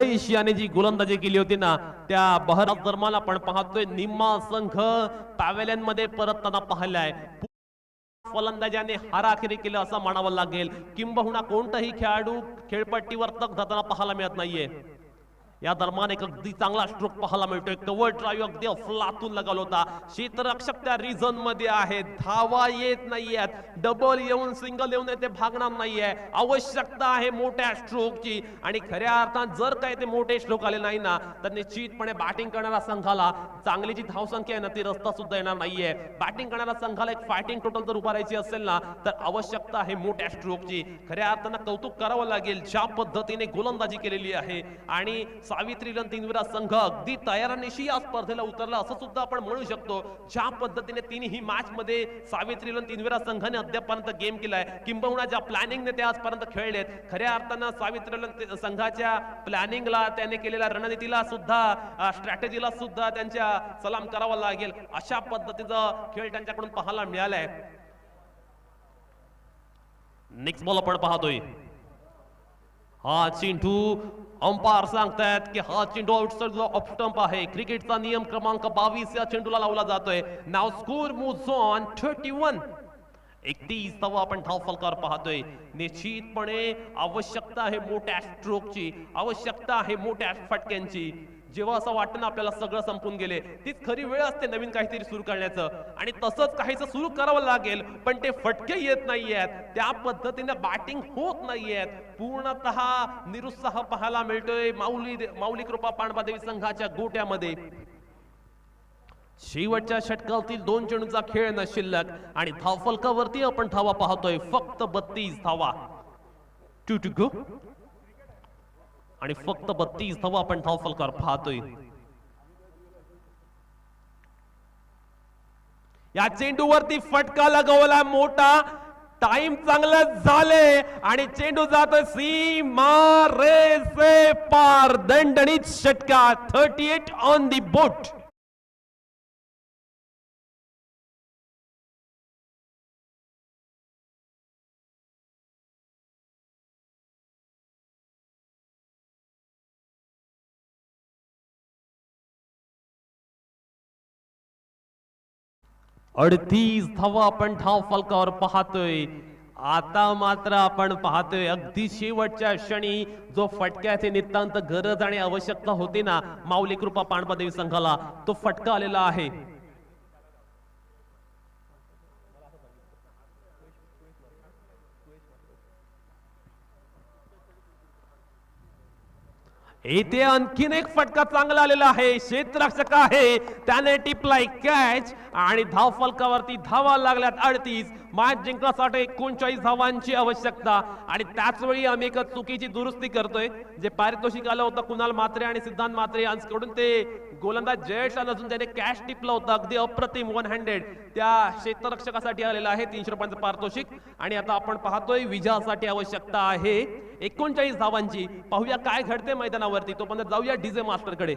[SPEAKER 1] एशियाने जी गोलंदाजी केली होती ना, त्या बहरात दरम्यान आपण पाहतोय निम्मा संघ पॅव्हेलियन मध्ये परतताना पाहिलाय. फलंदाजाने हाराखिरी केलं असं म्हणावं लागेल, किंबहुना कोणताही खेळाडू खेळपट्टीवर तग धरताना पाहायला मिळत नाहीये. या दरम्यान एक अगदी चांगला स्ट्रोक पाहायला मिळतोय. कव्हर ड्राईव्ह अगदी अफलातून लगावला होता. क्षेत्ररक्षक त्या रिझन मध्ये आहेत, धावा येत नाहीयेत, डबल येऊन सिंगल येऊन ते भागणार नाहीये. आवश्यकता आहे मोठ्या स्ट्रोकची आणि खऱ्या अर्थात जर काही ते मोठे स्ट्रोक आले नाही ना, तर निश्चितपणे बॅटिंग करणाऱ्या संघाला चांगली जी धावसंख्या आहे ना, ती रस्ता सुद्धा येणार नाहीये. बॅटिंग करणाऱ्या संघाला एक फायटिंग टोटल जर उभारायची असेल ना, तर आवश्यकता आहे मोठ्या स्ट्रोकची. खऱ्या अर्थानं कौतुक करावं लागेल ज्या पद्धतीने गोलंदाजी केलेली आहे आणि सावित्री रण तीनविरा संघ अगदी तयारीनिशी या स्पर्धेला उतरला असं सुद्धा आपण म्हणू शकतो. ज्या पद्धतीने तिन्ही मॅच मध्ये सावित्री रण तीनविरा संघाने अद्यापर्यंत गेम केलाय, किंबहुना ज्या प्लॅनिंगने ते आजपर्यंत खेळलेत, खऱ्या अर्थानं सावित्री रण संघाच्या प्लॅनिंगला, त्याने केलेल्या रणनीतीला सुद्धा, स्ट्रॅटेजीला सुद्धा त्यांच्या सलाम करावा लागेल. अशा पद्धतीचा खेळ त्यांच्याकडून पाहायला मिळालाय. नेक्स्ट बॉल आपण पाहतोय. हा चेंडू अंपायर सांगतायत की हा चेंडू आउटसाइड ऑफ स्टंप आहे. क्रिकेटचा नियम क्रमांक 22 या चेंडूला लावला जातोय. नाव स्कोर मूव्स ऑन 31. 31 धावा आपण धावफलकार पाहतोय. निश्चितपणे आवश्यकता आहे मोठ्या स्ट्रोकची, आवश्यकता आहे मोठ्या फटक्यांची. जेव्हा असं वाटतं ना आपल्याला सगळं संपून गेले, तीच खरी वेळ असते नवीन काहीतरी सुरू करण्याचं आणि तसंच काहीचं सुरू करावं लागेल, पण ते फटके येत नाहीयेत, त्या पद्धतीने बॅटिंग होत नाहीयेत. पूर्णतः निरुत्साह पाहायला मिळतोय माऊली कृपा पांडवादेवी संघाच्या गोट्यामध्ये. शेवटच्या षटकातील 2 चेंडूंचा खेळ न शिल्लक आणि धावफलकावरती आपण धावा पाहतोय फक्त 32 धावा. 2 to go आणि फक्त 32 धावा आपण धावफलकार पाहतोय. या चेंडूवरती फटका लगावला मोठा, टाइम चांगला झाले आणि चेंडू जातोय सीमा रे से पार. दणदणीत षटका. 38 ऑन दी बोट. अडतीस धावा आपण धाव फलकावर पाहतोय. आता मात्र आपण पाहतोय अगदी शेवटच्या क्षणी जो फटक्याचे नितांत गरज आणि आवश्यकता होती ना माऊली कृपा पांडवादेवी संघाला, तो फटका आलेला आहे. इथे आणखीन एक फटका चांगला आलेला आहे. क्षेत्ररक्षक आहे, त्याने टिपलाय कॅच आणि धाव फलकावरती धावा लागल्यात 38. मॅच जिंकण्यासाठी 39 धावांची आवश्यकता आणि त्याच वेळी आम्ही एक चुकीची दुरुस्ती करतोय. जे पारितोषिक आलं होतं कुणाल म्हात्रे आणि सिद्धांत म्हात्रे यांच्याकडून ते गोलंदाज जयेशला नसून त्याने कॅश टिपलं होतं. अगदी अप्रतिम 100 त्या क्षेत्ररक्षकासाठी आलेलं आहे. 300 रुपयांचं पारितोषिक. आणि आता आपण पाहतोय विजयासाठी आवश्यकता आहे 39 धावांची. पाहूया काय घडते मैदानावरती. तोपर्यंत जाऊया डीजे मास्टर कडे.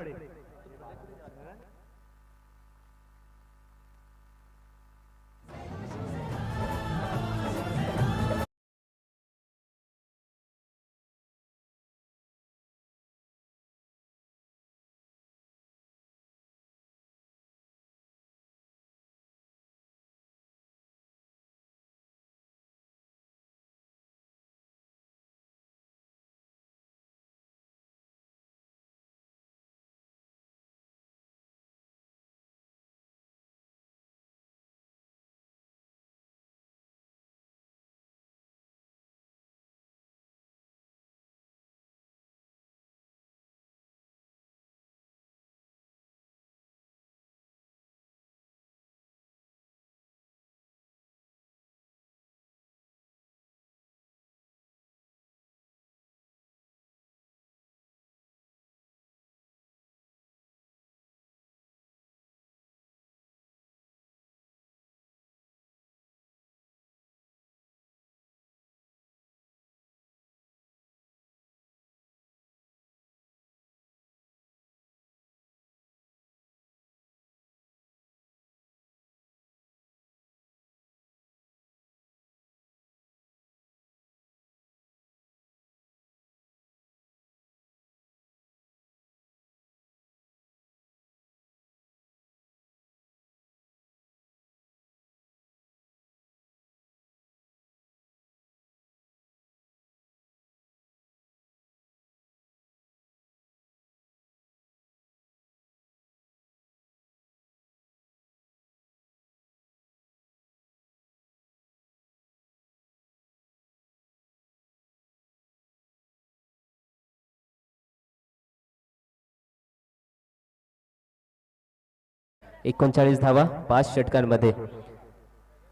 [SPEAKER 5] एकोणचाळीस धावा 5 षटकांमध्ये.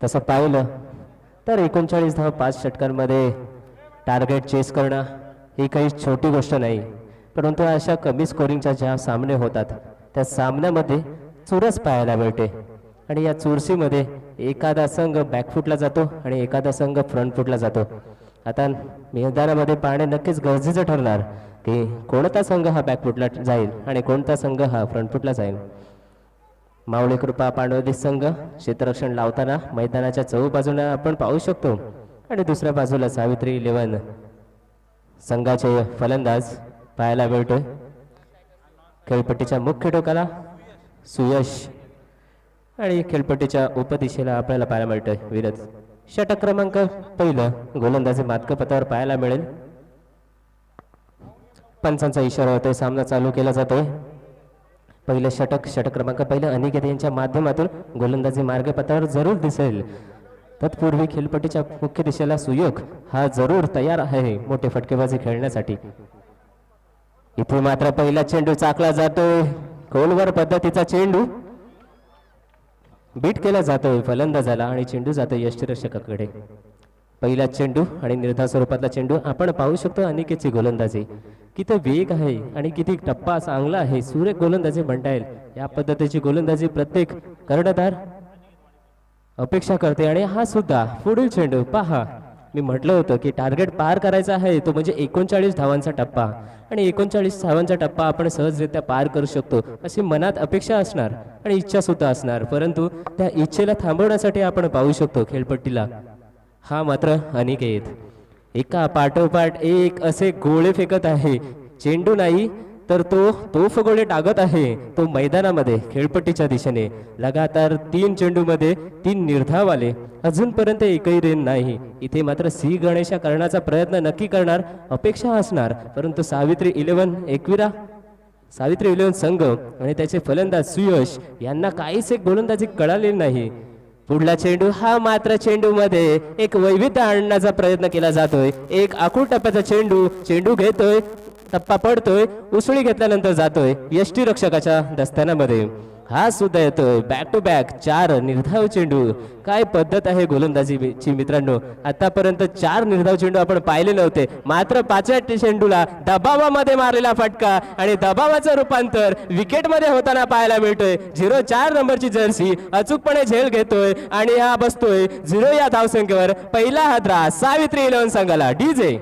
[SPEAKER 5] तसं पाहिलं तर 39 धावा 5 षटकांमध्ये टार्गेट चेस करणं ही काही छोटी गोष्ट नाही. परंतु अशा कमी स्कोरिंगच्या ज्या सामने होतात त्या सामन्यामध्ये चुरस पाहायला मिळते. आणि या चुरशीमध्ये एखादा संघ बॅकफुटला जातो आणि एखादा संघ फ्रंटफुटला जातो. आता मैदानामध्ये पाहणे नक्कीच गरजेचं ठरणार की कोणता संघ हा बॅकफुटला जाईल आणि कोणता संघ हा फ्रंटफुटला जाईल. मावळे कृपा पांडवदी संघ क्षेत्ररक्षण लावताना मैदानाच्या चहूबाजूने आपण पाहू शकतो. आणि दुसऱ्या बाजूला सावित्री 11 संघाचे फलंदाज पाहायला मिळतोय. खेळपट्टीच्या मुख्य टोकाला सुयश आणि खेळपट्टीच्या उपदिशेला आपल्याला पाहायला मिळतोय विरज. षटक क्रमांक पहिलं गोलंदाजी मातकपथावर पाहायला मिळेल. पंचांचा इशारा होतोय. सामना चालू केला जातोय. पहिलं षटक क्रमांक पहिलं अनिकेत यांच्या माध्यमातून गोलंदाजी मार्गपथावर जरूर दिसेल. तत्पूर्वी खेळपट्टीच्या मुख्य दिशेला सुयोग हा जरूर तयार आहे मोठे फटकेबाजी खेळण्यासाठी. इथे मात्र पहिला चेंडू चाकला जातोय. खोलवर पद्धतीचा चेंडू बीट केला जातोय फलंदाजाला आणि चेंडू जातोय यष्टिरक्षकाकडे. पहिला चेंडू आणि निर्धार स्वरूपातला चेंडू आपण पाहू शकतो. अनिकेतची गोलंदाजी किती वेग आहे आणि किती टप्पा चांगला आहे. सुरेख गोलंदाजी म्हणता येईल. या पद्धतीची गोलंदाजी प्रत्येक कर्णधार अपेक्षा करते. आणि हा सुद्धा पुढील चेंडू पहा. मी म्हटलं होतं की टार्गेट पार करायचा आहे तो म्हणजे 39 धावांचा टप्पा. आणि 39 धावांचा टप्पा आपण सहजरित्या पार करू शकतो अशी मनात अपेक्षा असणार आणि इच्छा सुद्धा असणार. परंतु त्या इच्छेला थांबवण्यासाठी आपण पाहू शकतो खेळपट्टीला हा मात्र अनिकेत एका पाठोपाठ एक असे गोळे फेकत आहे. चेंडू नाही तर तो तोफ गोळे टाकत आहे तो मैदानामध्ये खेळपट्टीच्या दिशेने. लगातार 3 चेंडूमध्ये 3 निर्धाव आले. अजूनपर्यंत एकही रेन नाही. इथे मात्र सी गणेशा करण्याचा प्रयत्न नक्की करणार अपेक्षा असणार. परंतु सावित्री 11 संघ आणि त्याचे फलंदाज सुयश यांना काहीच एक गोलंदाजी कळालेली नाही. पुढला चेंडू हा मात्र चेंडू मध्ये एक वैविध्य आणण्याचा प्रयत्न केला जातोय. एक आखूड टप्प्याचा चेंडू घेतोय. टप्पा पडतोय. उसळी घेतल्यानंतर जातोय यष्टीरक्षकाच्या दस्तानामध्ये. हा सुद्धा येतोय बॅक टू बॅक 4 निर्धाव चेंडू. काय पद्धत आहे गोलंदाजीची मित्रांनो. आतापर्यंत 4 निर्धाव चेंडू आपण पाहिले नव्हते, मात्र 5व्या चेंडूला दबावामध्ये मारलेला फटका आणि दबावाचं रूपांतर विकेटमध्ये होताना पाहायला मिळतोय. 04 नंबरची जर्सी अचूकपणे झेल घेतोय आणि हा बसतोय 0 या धावसंख्येवर. पहिला हादरा सावित्री इलेव्हन संघाला. डीजे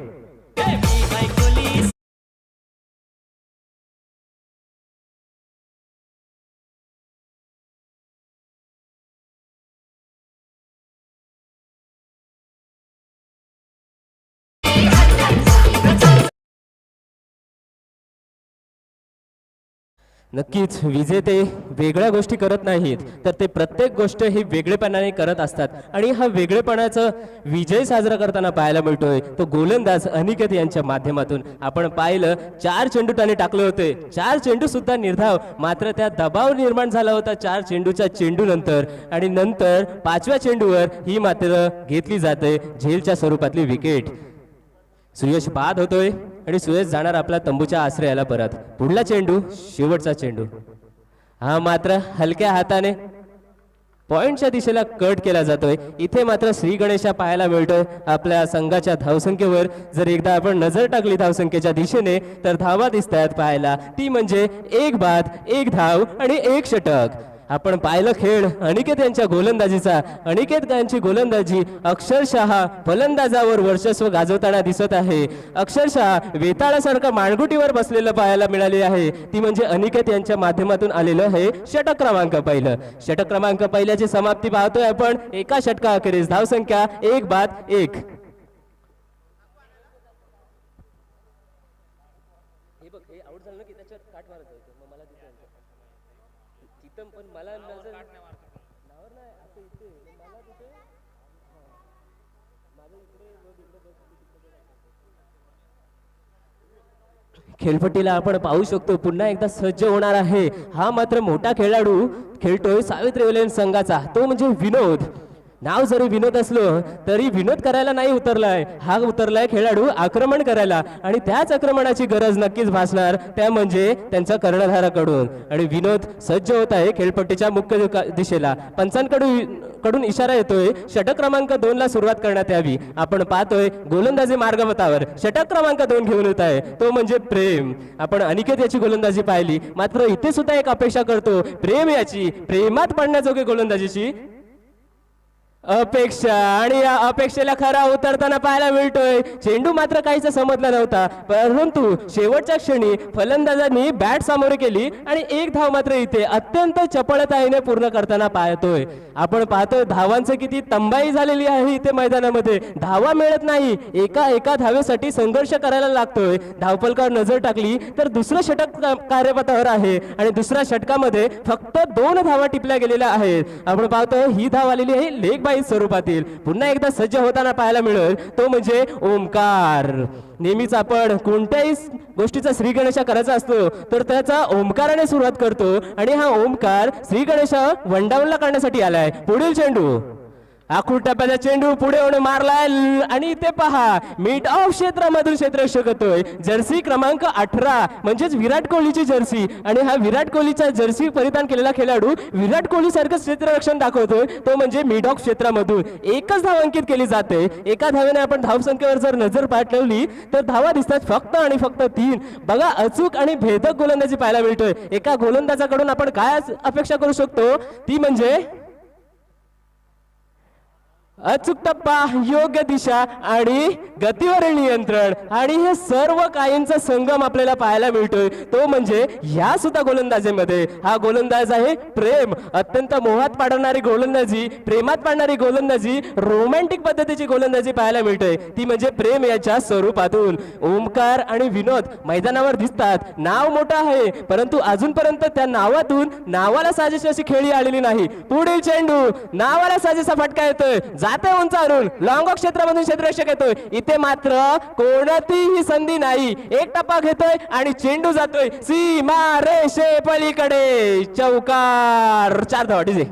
[SPEAKER 5] नक्कीच विजेते वेगळ्या गोष्टी करत नाहीत, तर ते प्रत्येक गोष्ट ही वेगळेपणाने करत असतात आणि हा वेगळेपणाचा विजय साजरा करताना पाहायला मिळतोय तो गोलंदाज अनिकेत यांच्या माध्यमातून. आपण पाहिलं 4 चेंडू त्याने टाकले होते, 4 चेंडू सुद्धा निर्धाव, मात्र त्या दबाव निर्माण झाला होता 4 चेंडूच्या चेंडू नंतर आणि नंतर 5व्या चेंडूवर ही मात्र घेतली जाते झेलच्या स्वरूपातली विकेट. सुयश बाद होतोय आणि सुयश जाणार आपला तंबूच्या आश्रयाला परत. पुढला चेंडू शेवटचा चेंडू, हा मात्र हलक्या हाताने पॉइंटच्या दिशेला कट केला जातोय. इथे मात्र श्री गणेशा पाहायला मिळतोय आपल्या संघाच्या धावसंख्येवर. जर एकदा आपण नजर टाकली धावसंख्येच्या दिशेने तर धावा दिसत आहेत पाहायला, ती म्हणजे 1 बाद 1 धाव आणि 1 षटक. आपण पाहिलं खेळ अनिकेत यांच्या गोलंदाजीचा. अनिकेत यांची गोलंदाजी अक्षरशः फलंदाजावर वर्चस्व गाजवताना दिसत आहे. अक्षरशः वेताळासारखा माणगुटीवर बसलेलं पाहायला मिळाले आहे. ती म्हणजे अनिकेत यांच्या माध्यमातून आलेलं आहे षटक क्रमांक पहिलं. षटक क्रमांक पहिल्याची समाप्ती पाहतोय आपण. एका षटका अखेरीस धावसंख्या 1 बाद 1. खेळपट्टीला आपण पाहू शकतो पुन्हा एकदा सज्ज होणार आहे. हा मात्र मोठा खेळाडू खेळतोय सावित्री इलेव्हन संघाचा, तो म्हणजे विनोद. नाव जरी विनोद असलं तरी विनोद करायला नाही उतरलाय, हा उतरलाय खेळाडू आक्रमण करायला आणि त्याच आक्रमणाची गरज नक्कीच भासणार त्या म्हणजे त्यांच्या कर्णधाराकडून. आणि विनोद सज्ज होत आहे खेळपट्टीच्या मुख्य दिशेला. पंचांकडून इशारा येतोय षटक क्रमांक 2 ला सुरुवात करण्यात यावी. आपण पाहतोय गोलंदाजी मार्गपथावर षटक क्रमांक 2 घेऊन येत आहे तो म्हणजे प्रेम. आपण अनिकेत याची गोलंदाजी पाहिली, मात्र इथे सुद्धा एक अपेक्षा करतो प्रेम याची, प्रेमात पडण्याजोगे गोलंदाजीची अपेक्षा आणि या अपेक्षेला खरा उतरताना पाहायला मिळतोय. चेंडू मात्र काहीच समजला नव्हता, परंतु शेवटच्या क्षणी फलंदाजांनी बॅट सामोरे केली आणि 1 धाव मात्र इथे अत्यंत चपळताईने पूर्ण करताना पाहतोय. आपण पाहतोय धावांचं किती तंबाई झालेली आहे इथे मैदानामध्ये. धावा मिळत नाही, एका धावेसाठी संघर्ष करायला लागतोय. धावफलकावर नजर टाकली तर दुसरं षटक कार्यपथावर आहे आणि दुसऱ्या षटकामध्ये फक्त 2 धावा टिपल्या गेलेल्या आहेत. आपण पाहतोय ही धाव आलेली आहे लेग स्वरूपातील. पुन्हा एकदा सज्ज होताना पाहायला मिळेल तो म्हणजे ओमकार. नेहमीच आपण कोणत्याही गोष्टीचा श्री गणेश करायचा असतो तर त्याचा ओमकाराने सुरुवात करतो आणि हा ओमकार श्री गणेश वंडावला करण्यासाठी आलाय. पुढील चेंडू आखूड टप्प्याचा चेंडू पुढे येऊन मारलाय आणि इथे पहा मिड ऑफ क्षेत्रामधून क्षेत्ररक्षक होतोय. जर्सी क्रमांक 18 म्हणजेच विराट कोहलीची जर्सी आणि हा विराट कोहलीचा जर्सी परिधान केलेला खेळाडू विराट कोहली सारखं क्षेत्ररक्षण दाखवतोय तो म्हणजे मिड ऑफ क्षेत्रामधून. एकच धाव अंकित केली जाते. एका धावेने आपण धावसंख्येवर जर नजर पाठवली तर धावा दिसतात फक्त आणि फक्त 3. बघा अचूक आणि भेदक गोलंदाजी पाहायला मिळतोय. एका गोलंदाजाकडून आपण काय अपेक्षा करू शकतो ती म्हणजे अचूक टप्पा, योग्य दिशा आणि गतीवरील नियंत्रण आणि हे सर्व काहींचा संगम आपल्याला पाहायला मिळतोय तो म्हणजे या सुद्धा गोलंदाजीमध्ये. हा गोलंदाज आहे प्रेम. अत्यंत मोहात पाडणारी गोलंदाजी, प्रेमात पाडणारी गोलंदाजी, रोमॅन्टिक पद्धतीची गोलंदाजी पाहायला मिळते ती म्हणजे प्रेम याच्या स्वरूपातून. ओमकार आणि विनोद मैदानावर दिसतात. नाव मोठं आहे परंतु अजूनपर्यंत त्या नावातून नावाला साजेशी अशी खेळी आलेली नाही. पुढील चेंडू नावाला साजेसा फटका येतोय, जाते उंचावरून लॉंग ऑफ क्षेत्रामधून क्षेत्ररक्षक येतोय. इथे मात्र कोणतीही संधी नाही. एक टप्पा घेतोय आणि चेंडू जातोय सीमा रेषे पलीकडे. चौकार. 4 धावा. डीजे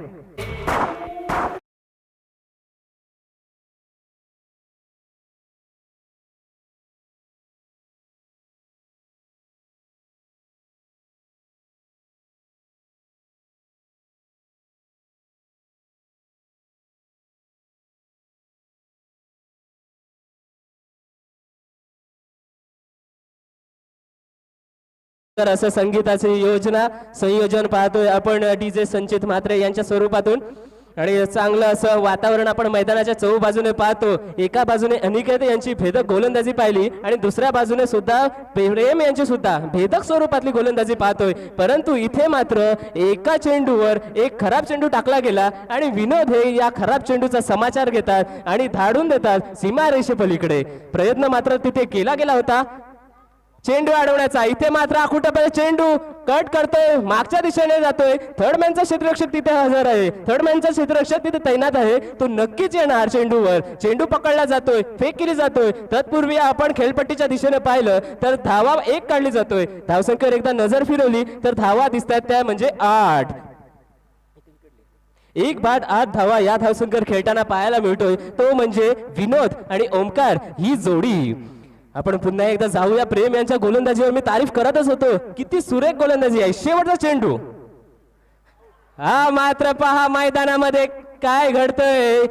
[SPEAKER 5] तर असं संगीताची योजना संयोजन पाहतोय आपण DJ संचित म्हात्रे यांच्या स्वरूपातून आणि चांगलं असं वातावरण आपण मैदानाच्या चौ बाजूने पाहतो. एका बाजूने अनिकेत यांची भेदक गोलंदाजी पाहिली आणि दुसऱ्या बाजूने सुद्धा प्रेम यांची सुद्धा भेदक स्वरूपातली गोलंदाजी पाहतोय. परंतु इथे मात्र एका चेंडूवर एक खराब चेंडू टाकला गेला आणि विनोद हे या खराब चेंडूचा समाचार घेतात आणि धाडून देतात सीमारेषे पलीकडे. प्रयत्न मात्र तिथे केला गेला होता चेंडू अडवण्याचा. इथे मात्र आखुटपणे चेंडू कट करतोय, मागच्या दिशेने जातोय. थर्डमॅनचा क्षेत्ररक्षक तिथे हजर आहे, थर्डमॅनचा क्षेत्ररक्षक तिथे तैनात आहे. तो नक्कीच येणार चेंडूवर. चेंडू पकडला जातोय, फेक केली जातोय. तत्पूर्वी आपण खेळपट्टीच्या दिशेने पाहिलं तर धावा 1 काढली जातोय. धावसंख्येवर एकदा नजर फिरवली तर धावा दिसतात त्या म्हणजे 8. 1 बाद 8 धावा या धावसंख्येवर खेळताना पाहायला मिळतोय. तो म्हणजे विनोद आणि ओमकार ही जोडी. आपण पुन्हा एकदा जाऊया प्रेम यांच्या गोलंदाजीवर. मी तारीफ करतच होतो, किती सुरेख गोलंदाजी आहे. शेवटचा चेंडू हा मात्र पहा मैदानामध्ये काय घडतंय.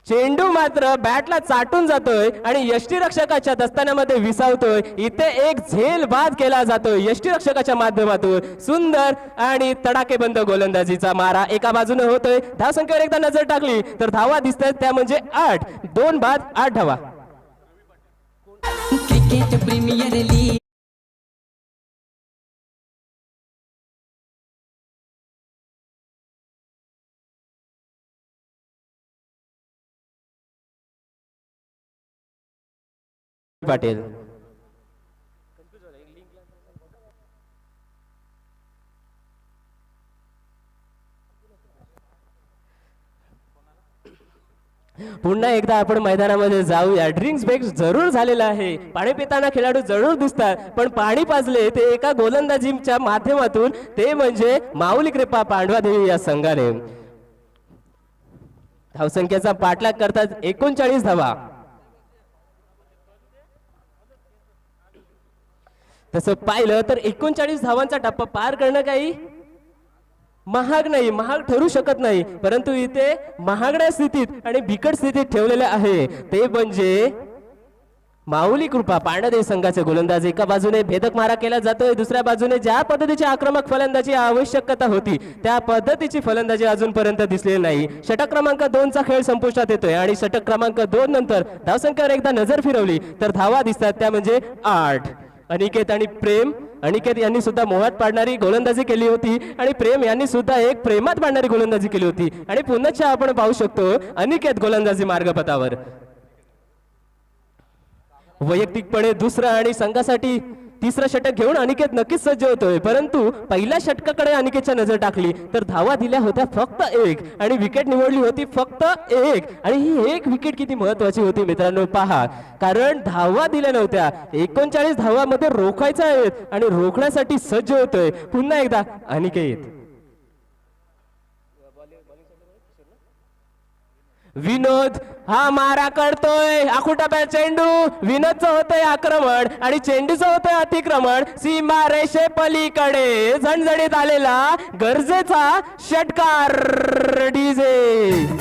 [SPEAKER 5] चेंडू मात्र बॅटला चाटून जातोय आणि यष्टीरक्षकाच्या दस्तान्यामध्ये विसावतोय. इथे एक झेल बाद केला जातोय यष्टीरक्षकाच्या माध्यमातून. सुंदर आणि तडाखेबंद गोलंदाजीचा मारा एका बाजूने होतोय. धावसंख्येवर एकदा नजर टाकली तर धावा दिसतात त्या म्हणजे 8. 2 बाद 8 धावा.
[SPEAKER 2] क्रिकेट प्रीमियर लीग
[SPEAKER 5] पाटील पुन्हा एकदा आपण मैदानामध्ये जाऊया. ड्रिंक्स ब्रेक जरूर झालेला आहे. पाणी पिताना खेळाडू जरूर दिसतात, पण पाणी पाजले ते एका गोलंदाजीच्या माध्यमातून, ते म्हणजे माऊली कृपा पांडवादेवी या संघाने. धावसंख्येचा पाठलाग करतात 39 धावा. तसं पाहिलं तर 39 धावांचा टप्पा पार करणं काही महाग नाही, महाग ठरू शकत नाही. परंतु इथे महागड्या स्थितीत आणि बिकट स्थितीत ठेवलेले आहे ते म्हणजे माऊली कृपा पांडदेव संघाचे गोलंदाज. एका बाजूने भेदक मारा केला जातोय, दुसऱ्या बाजूने ज्या पद्धतीची आक्रमक फलंदाजी आवश्यकता होती त्या पद्धतीची फलंदाजी अजूनपर्यंत दिसलेली नाही. षटक क्रमांक 2 चा खेळ संपुष्टात येतोय आणि षटक क्रमांक 2 नंतर धावसंख्येवर एकदा नजर फिरवली तर धावा दिसतात त्या म्हणजे 8. अनिकेत आणि प्रेम. अनिकेत यांनी सुद्धा मोहात पाडणारी गोलंदाजी केली होती आणि प्रेम यांनी सुद्धा एक प्रेमात पाडणारी गोलंदाजी केली होती. आणि पुन्हा आपण पाहू शकतो अनिकेत गोलंदाजी मार्गपथावर. वैयक्तिकपणे दुसरा आणि संघासाठी तिसरं षटक घेऊन अनिकेत नक्कीच सज्ज होतोय. परंतु पहिल्या षटकाकडे अनिकेतच्या नजर टाकली तर धावा दिल्या होत्या फक्त 1 आणि विकेट निवडली होती फक्त 1. आणि ही 1 विकेट किती महत्वाची होती मित्रांनो पहा, कारण धावा दिल्या नव्हत्या. 39 धावामध्ये रोखायचा आहेत आणि रोखण्यासाठी सज्ज होतोय पुन्हा एकदा अनिकेत. विनोद हा मारा करतोय, आखुटा चेंडू. विनोदचं होतंय आक्रमण आणि चेंडूचं होतंय अतिक्रमण. सीमा रेषे पलीकडे झणझणीत आलेला गरजेचा षटकार. डीजे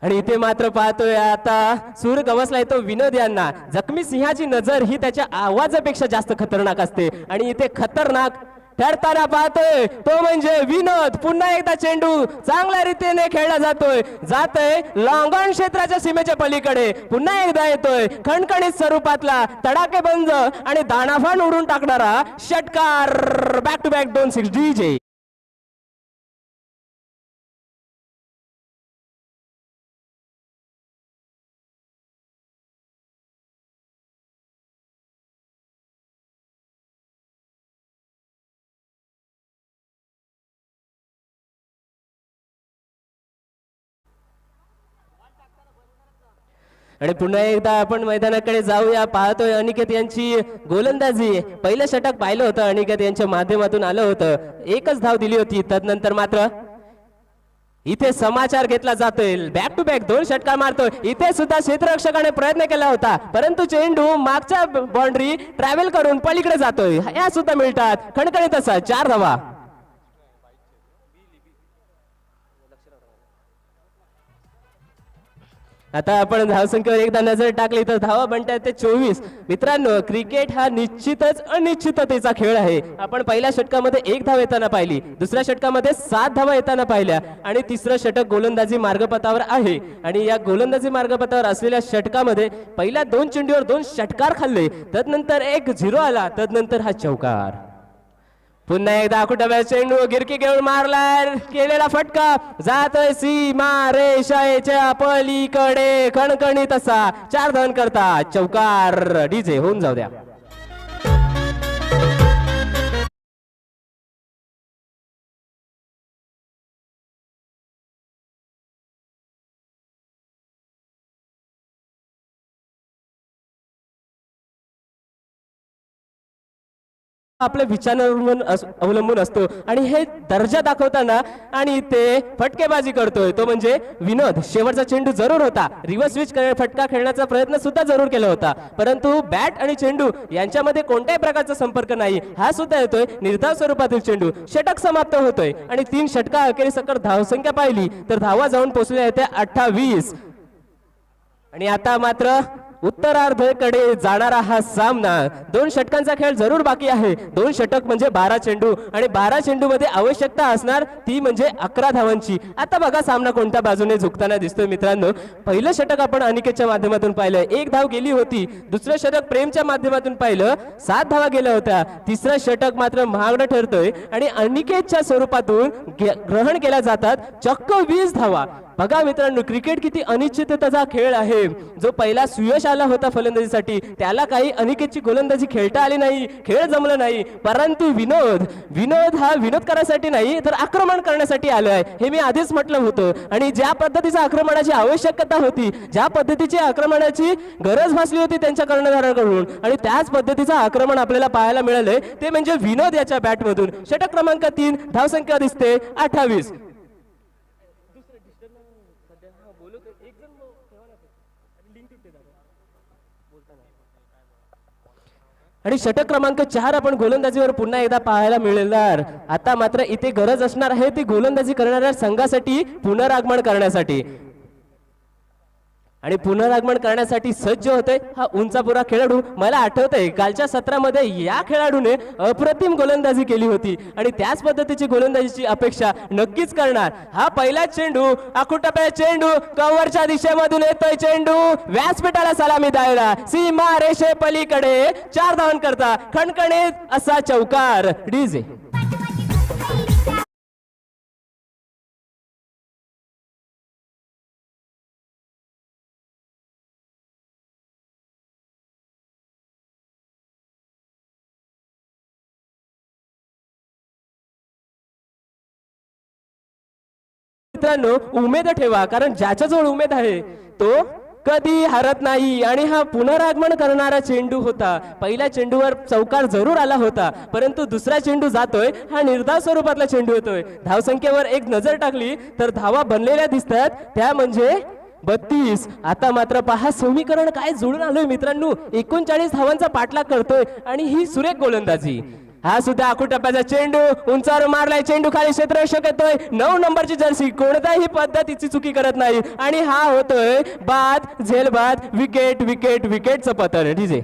[SPEAKER 5] आणि इथे मात्र पाहतोय आता सूर गवसलाय तो विनोद यांना. जखमी सिंहाची नजर ही त्याच्या आवाजापेक्षा जास्त खतरनाक असते आणि इथे खतरनाक ठरताना पाहतोय तो म्हणजे विनोद. पुन्हा एकदा चेंडू चांगल्या रीतीने खेळला जातोय लॉंगॉन क्षेत्राच्या सीमेच्या पलीकडे. पुन्हा एकदा येतोय खणखणीत स्वरूपातला तडाखेबंद आणि दाणाफाण उडून टाकणारा षटकार. Back to back 2 6 DJ. आणि पुन्हा एकदा आपण मैदानाकडे जाऊया. पाहतोय अनिकेत यांची गोलंदाजी. पहिलं षटक पाहिलं होतं अनिकेत यांच्या माध्यमातून आलं होतं, 1च धाव दिली होती. तदनंतर मात्र इथे समाचार घेतला जातोय, बॅक टू बॅक 2 षटकार मारतोय. इथे सुद्धा क्षेत्ररक्षकाने प्रयत्न केला होता, परंतु चेंडू मागच्या बाउंड्री ट्रॅव्हल करून पलीकडे जातोय. या सुद्धा मिळतात. खणखणीत असा 4 धावा. आता आपण धावसंख्येवर एकदा नजर टाकली तर धावा बनतात ते 24. मित्रांनो, क्रिकेट हा निश्चितच अनिश्चिततेचा खेळ आहे. आपण पहिल्या षटकामध्ये 1 धाव येताना पाहिली, दुसऱ्या षटकामध्ये 7 धावा येताना पाहिल्या आणि तिसरं षटक गोलंदाजी मार्गपथावर आहे. आणि या गोलंदाजी मार्गपथावर असलेल्या षटकामध्ये पहिल्या 2 चेंडूवर 2 षटकार खाल्ले, तदनंतर 1-0 आला, तदनंतर हा चौकार. पुन्हा एकदा कुठं चेंडू गिरकी घेऊन मारलाय, केलेला फटका जातोय सीमा रेषेच्या पलीकडे. खणखणीत असा 4 धावा करता चौकार. डीजे होऊन जाऊ द्या. आपल्या विचारांवर अवलंबून असतो आणि हे दर्जा दाखवताना आणि ते फटकेबाजी करतोय तो म्हणजे विनोद. शेवटचा चेंडू जरूर होता, रिव्हर्स स्विच फटका खेळण्याचा प्रयत्न सुद्धा जरूर केला होता, परंतु बॅट आणि चेंडू यांच्यामध्ये कोणत्याही प्रकारचा संपर्क नाही. हा सुद्धा येतोय निर्धाव स्वरूपातील चेंडू. षटक समाप्त होतोय आणि 3 षटका अखेरी सकट धावसंख्या पाहिली तर धावा जाऊन पोहोचल्या आहेत 28. आणि आता मात्र उत्तरार्धाकडे जाणारा हा सामना. 2 षटकांचा खेळ जरूर बाकी आहे. 2 षटक म्हणजे 12 चेंडू आणि 12 चेंडू मध्ये आवश्यकता असणार ती म्हणजे 11 धावांची. आता बघा सामना कोणत्या बाजूने झुकताना दिसतोय मित्रांनो. पहिलं षटक आपण अनिकेतच्या माध्यमातून पाहिलं, 1 धाव गेली होती. दुसरं षटक प्रेमच्या माध्यमातून पाहिलं, 7 धावा गेल्या होत्या. तिसरं षटक मात्र महागडं ठरतोय आणि अनिकेतच्या स्वरूपातून ग्रहण केल्या जातात चक्क 20 धावा. बघा मित्रांनो, क्रिकेट किती अनिश्चिततेचा खेळ आहे. जो पहिला सुयश आला होता फलंदाजीसाठी त्याला काही अनिकेतची गोलंदाजी खेळता आली नाही, खेळ जमलं नाही, परंतु विनोद हा विनोद करायसाठी नाही तर आक्रमण करण्यासाठी आलाय. हे मी आधीच म्हटलं होतं. आणि ज्या पद्धतीच्या आक्रमणाची आवश्यकता होती, ज्या पद्धतीची आक्रमणाची गरज भासली होती त्यांच्या कर्णधाराकडून, आणि त्याच पद्धतीचं आक्रमण आपल्याला पाहायला मिळालंय ते म्हणजे विनोद याच्या बॅटमधून. षटक क्रमांक 3, धावसंख्या दिसते 28. आणि षटक क्रमांक 4 आपण गोलंदाजीवर पुन्हा एकदा पाहायला मिळणार. आता मात्र इथे गरज असणार आहे ती गोलंदाजी करणाऱ्या संघासाठी पुनरागमन करण्यासाठी. आणि पुनरागमन करण्यासाठी सज्ज होतोय हा उंचापुरा खेळाडू. मला आठवतंय कालच्या सत्रामध्ये या खेळाडूने अप्रतिम गोलंदाजी केली होती आणि त्याच पद्धतीची गोलंदाजीची अपेक्षा नक्कीच करणार. हा पहिला चेंडू, आखुटप्या चेंडू कव्हरच्या दिशेमधून येतोय. चेंडू व्यासपीठाला सलामी द्यायला सीमा रेषे पलीकडे 4 धावन करता खणखणीत असा चौकार. डीजे मित्रांनो, उमेद ठेवा, कारण ज्याच्याजवळ उमेद आहे तो कधी हरत नाही. आणि हा पुनरागमन करणारा चेंडू होता. पहिल्या चेंडूवर चौकार जरूर आला होता, परंतु दुसरा चेंडू जातोय हा निर्धाव स्वरूपातला चेंडू येतोय. धावसंख्येवर एक नजर टाकली तर धावा बनलेल्या दिसतात, त्या म्हणजे 32. आता मात्र पहा समीकरण काय जुळून आलोय मित्रांनो. 39 धावांचा पाठलाग करतोय आणि ही सुरेख गोलंदाजी. हा सुद्धा आखुटप्प्याचा चेंडू उंचावर मारलाय. चेंडू खाली क्षेत्ररक्षक येतोय. 9 नंबरची जर्सी कोणत्याही पद्धतीची चुकी करत नाही आणि हा होतोय बाद झेलबाद विकेट विकेट विकेटचं पतन. डीजे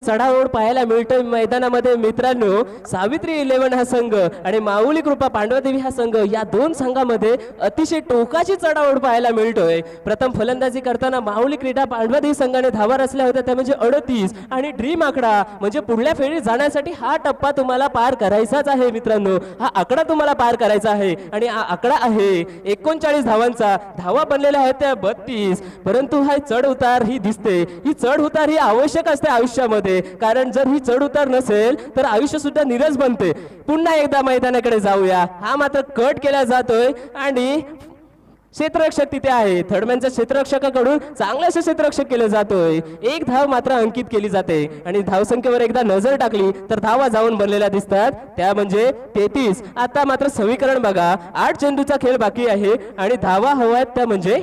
[SPEAKER 5] चढाओढ पाहायला मिळतोय मैदानामध्ये मित्रांनो. सावित्री 11 हा संघ आणि माऊली कृपा पांडवादेवी हा संघ, या 2 संघामध्ये अतिशय टोकाची चढाओढ पाहायला मिळतोय. प्रथम फलंदाजी करताना माऊली क्रीडा पांडवादेवी संघाने धावा रचल्या होत्या त्या म्हणजे 38 आणि ड्रीम आकडा म्हणजे पुढल्या फेरीत जाण्यासाठी हा टप्पा तुम्हाला पार करायचाच आहे मित्रांनो. हा आकडा तुम्हाला पार करायचा आहे आणि हा आकडा आहे 39 धावांचा. धावा बनलेल्या आहेत त्या 32, परंतु हा चढ उतार ही दिसते. ही चढ उतार ही आवश्यक असते आयुष्यामध्ये. असते, कारण जर ही चढ उतार नसेल तर आयुष्य सुद्धा निरस बनते. पुन्हा एकदा मैदानाकडे जाऊया. हा मात्र कट केला जातोय आणि क्षेत्ररक्षक तिथे आहे. थर्डमॅनच्या क्षेत्ररक्षकाकडून चांगलं असं क्षेत्ररक्षक केलं जातोय. एक धाव मात्र अंकित केली जाते आणि धावसंख्येवर एकदा नजर टाकली तर धावा जाऊन बनलेल्या दिसतात, त्या म्हणजे 33. आता मात्र समीकरण बघा, 8 चेंडूचा खेळ बाकी आहे आणि धावा हव्यात त्या म्हणजे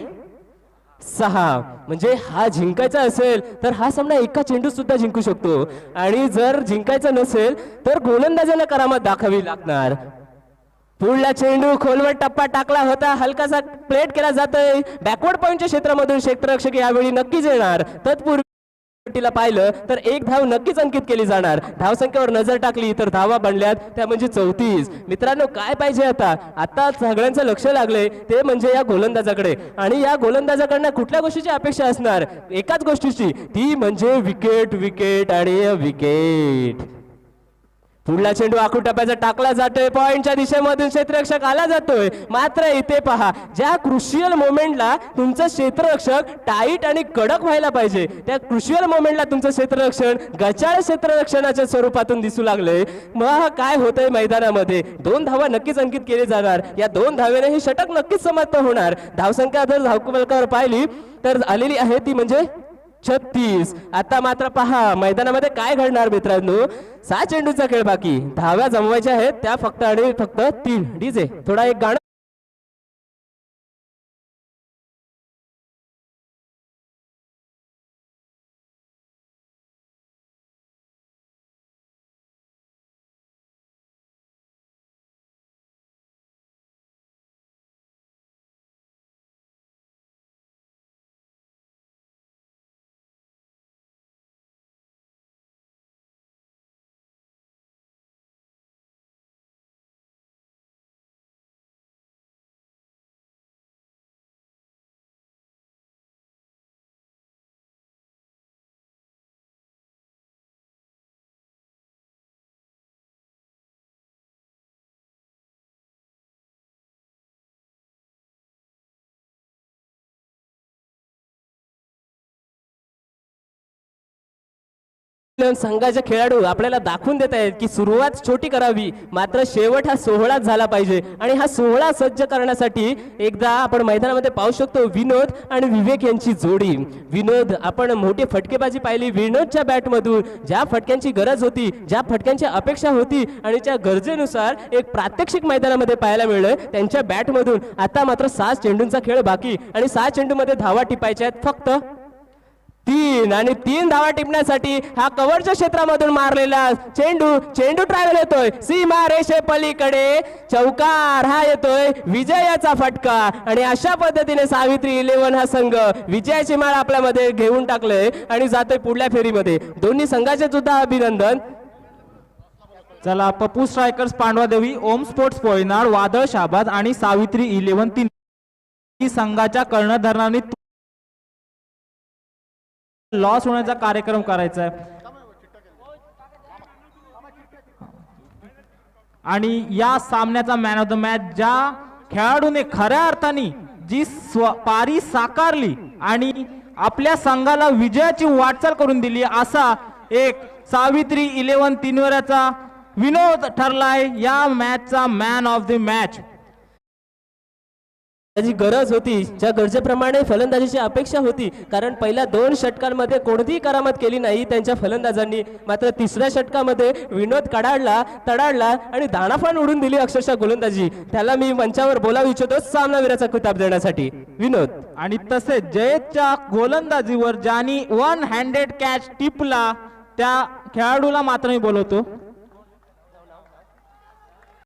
[SPEAKER 5] 6. म्हणजे हा जिंकायचा असेल तर हा सामना एका चेंडू सुद्धा जिंकू शकतो आणि जर जिंकायचा नसेल तर गोलंदाजांना करामत दाखवावी लागणार. पुढला चेंडू खोलवर टप्पा टाकला होता, हलकासा प्लेट केला जातोय. बॅकवर्ड पॉइंटच्या क्षेत्रामधून क्षेत्ररक्षक यावेळी नक्कीच येणार. तत्पूर्वी पाहिलं तर एक धाव नक्कीच अंकित केली जाणार. धावसंख्येवर नजर टाकली तर धावा बनल्यात त्या म्हणजे 34. मित्रांनो, काय पाहिजे आता सगळ्यांचं लक्ष लागलंय ते म्हणजे या गोलंदाजाकडे. आणि या गोलंदाजाकडनं कुठल्या गोष्टीची अपेक्षा असणार? एकाच गोष्टीची, ती म्हणजे विकेट, विकेट आणि विकेट. पुढला चेंडू आखूड टप्प्याचा टाकला जातोय, पॉइंटच्या दिशेमधून क्षेत्ररक्षक आला जातोय. मात्र इथे पहा, ज्या क्रुशियल मोमेंटला तुमचं क्षेत्ररक्षक टाईट आणि कडक व्हायला पाहिजे, त्या क्रुशियल मोमेंटला तुमचं क्षेत्ररक्षण गचाळ क्षेत्ररक्षणाच्या स्वरूपातून दिसू लागलंय. मग काय होतंय मैदानामध्ये? 2 धावा नक्कीच अंकित केली जाणार. या 2 धावेने हे षटक नक्कीच समाप्त होणार. धावसंख्या जर धावफलकावर पाहिली तर आलेली आहे ती म्हणजे 36. आता मात्र पहा मैदानामध्ये काय घडणार मित्रांनो. 6 चेंडूचा खेळ बाकी, धाव्या जमवायच्या आहेत त्या फक्त आणि फक्त 3. डीजे थोडा एक गाणं. संघाचे खेळाडू आपल्याला दाखवून देत आहेत की सुरुवात छोटी करावी, मात्र शेवट हा सोहळाच झाला पाहिजे. आणि हा सोहळा सज्ज करण्यासाठी एकदा आपण मैदानामध्ये पाहू शकतो विनोद आणि विवेक यांची जोडी. विनोद, आपण मोठी फटकेबाजी पाहिली. विनोदच्या बॅटमधून ज्या फटक्यांची गरज होती, ज्या फटक्यांची अपेक्षा होती आणि त्या गरजेनुसार एक प्रात्यक्षिक मैदानामध्ये पाहायला मिळलं त्यांच्या बॅटमधून. आता मात्र 7 चेंडूंचा खेळ बाकी आणि 6 चेंडूमध्ये धावा टिपायच्या आहेत फक्त 3. आणि 3 धावा टिपण्यासाठी हा कव्हरच्या क्षेत्रामधून मारलेला चेंडू ट्रॅव्हल येतोय सीमा रेषे पलीकडे. चौकार हा येतोय, विजयाचा फटका. आणि अशा पद्धतीने सावित्री 11 हा संघ विजयाची माळ आपल्यामध्ये घेऊन टाकलंय आणि जातोय पुढल्या फेरीमध्ये. दोन्ही संघाचे सुद्धा अभिनंदन.
[SPEAKER 6] चला, पप्पू स्ट्रायकर्स पांडवादेवी, ओम स्पोर्ट्स पोयनाड, वादळ शाबाद आणि सावित्री 11 तीन संघाच्या कर्णधारांनी लॉस होण्याचा कार्यक्रम करायचा आहे. आणि या सामन्याचा मॅन ऑफ द मॅच ज्या खेळाडूने खऱ्या अर्थाने जी पारी साकारली आणि आपल्या संघाला विजयाची वाटचाल करून दिली, असा एक सावित्री 11 तीनवऱ्याचा विनोद ठरलाय या मॅचचा मॅन ऑफ द मॅच.
[SPEAKER 5] त्याची गरज होती, ज्या गरजेप्रमाणे फलंदाजीची अपेक्षा होती, कारण पहिल्या 2 षटकांमध्ये कोणतीही करामत केली नाही त्यांच्या फलंदाजांनी. मात्र 3ऱ्या षटकामध्ये विनोद तडाडला आणि दाणाफाण उडून दिली अक्षरशः गोलंदाजी. त्याला मी मंचावर बोलावू इच्छितो सामनावीराचा किताब देण्यासाठी. विनोद.
[SPEAKER 6] आणि तसेच जयेशच्या गोलंदाजीवर ज्यांनी 1 हँडेड कॅच टिपला त्या खेळाडूला मात्र मी बोलवतो.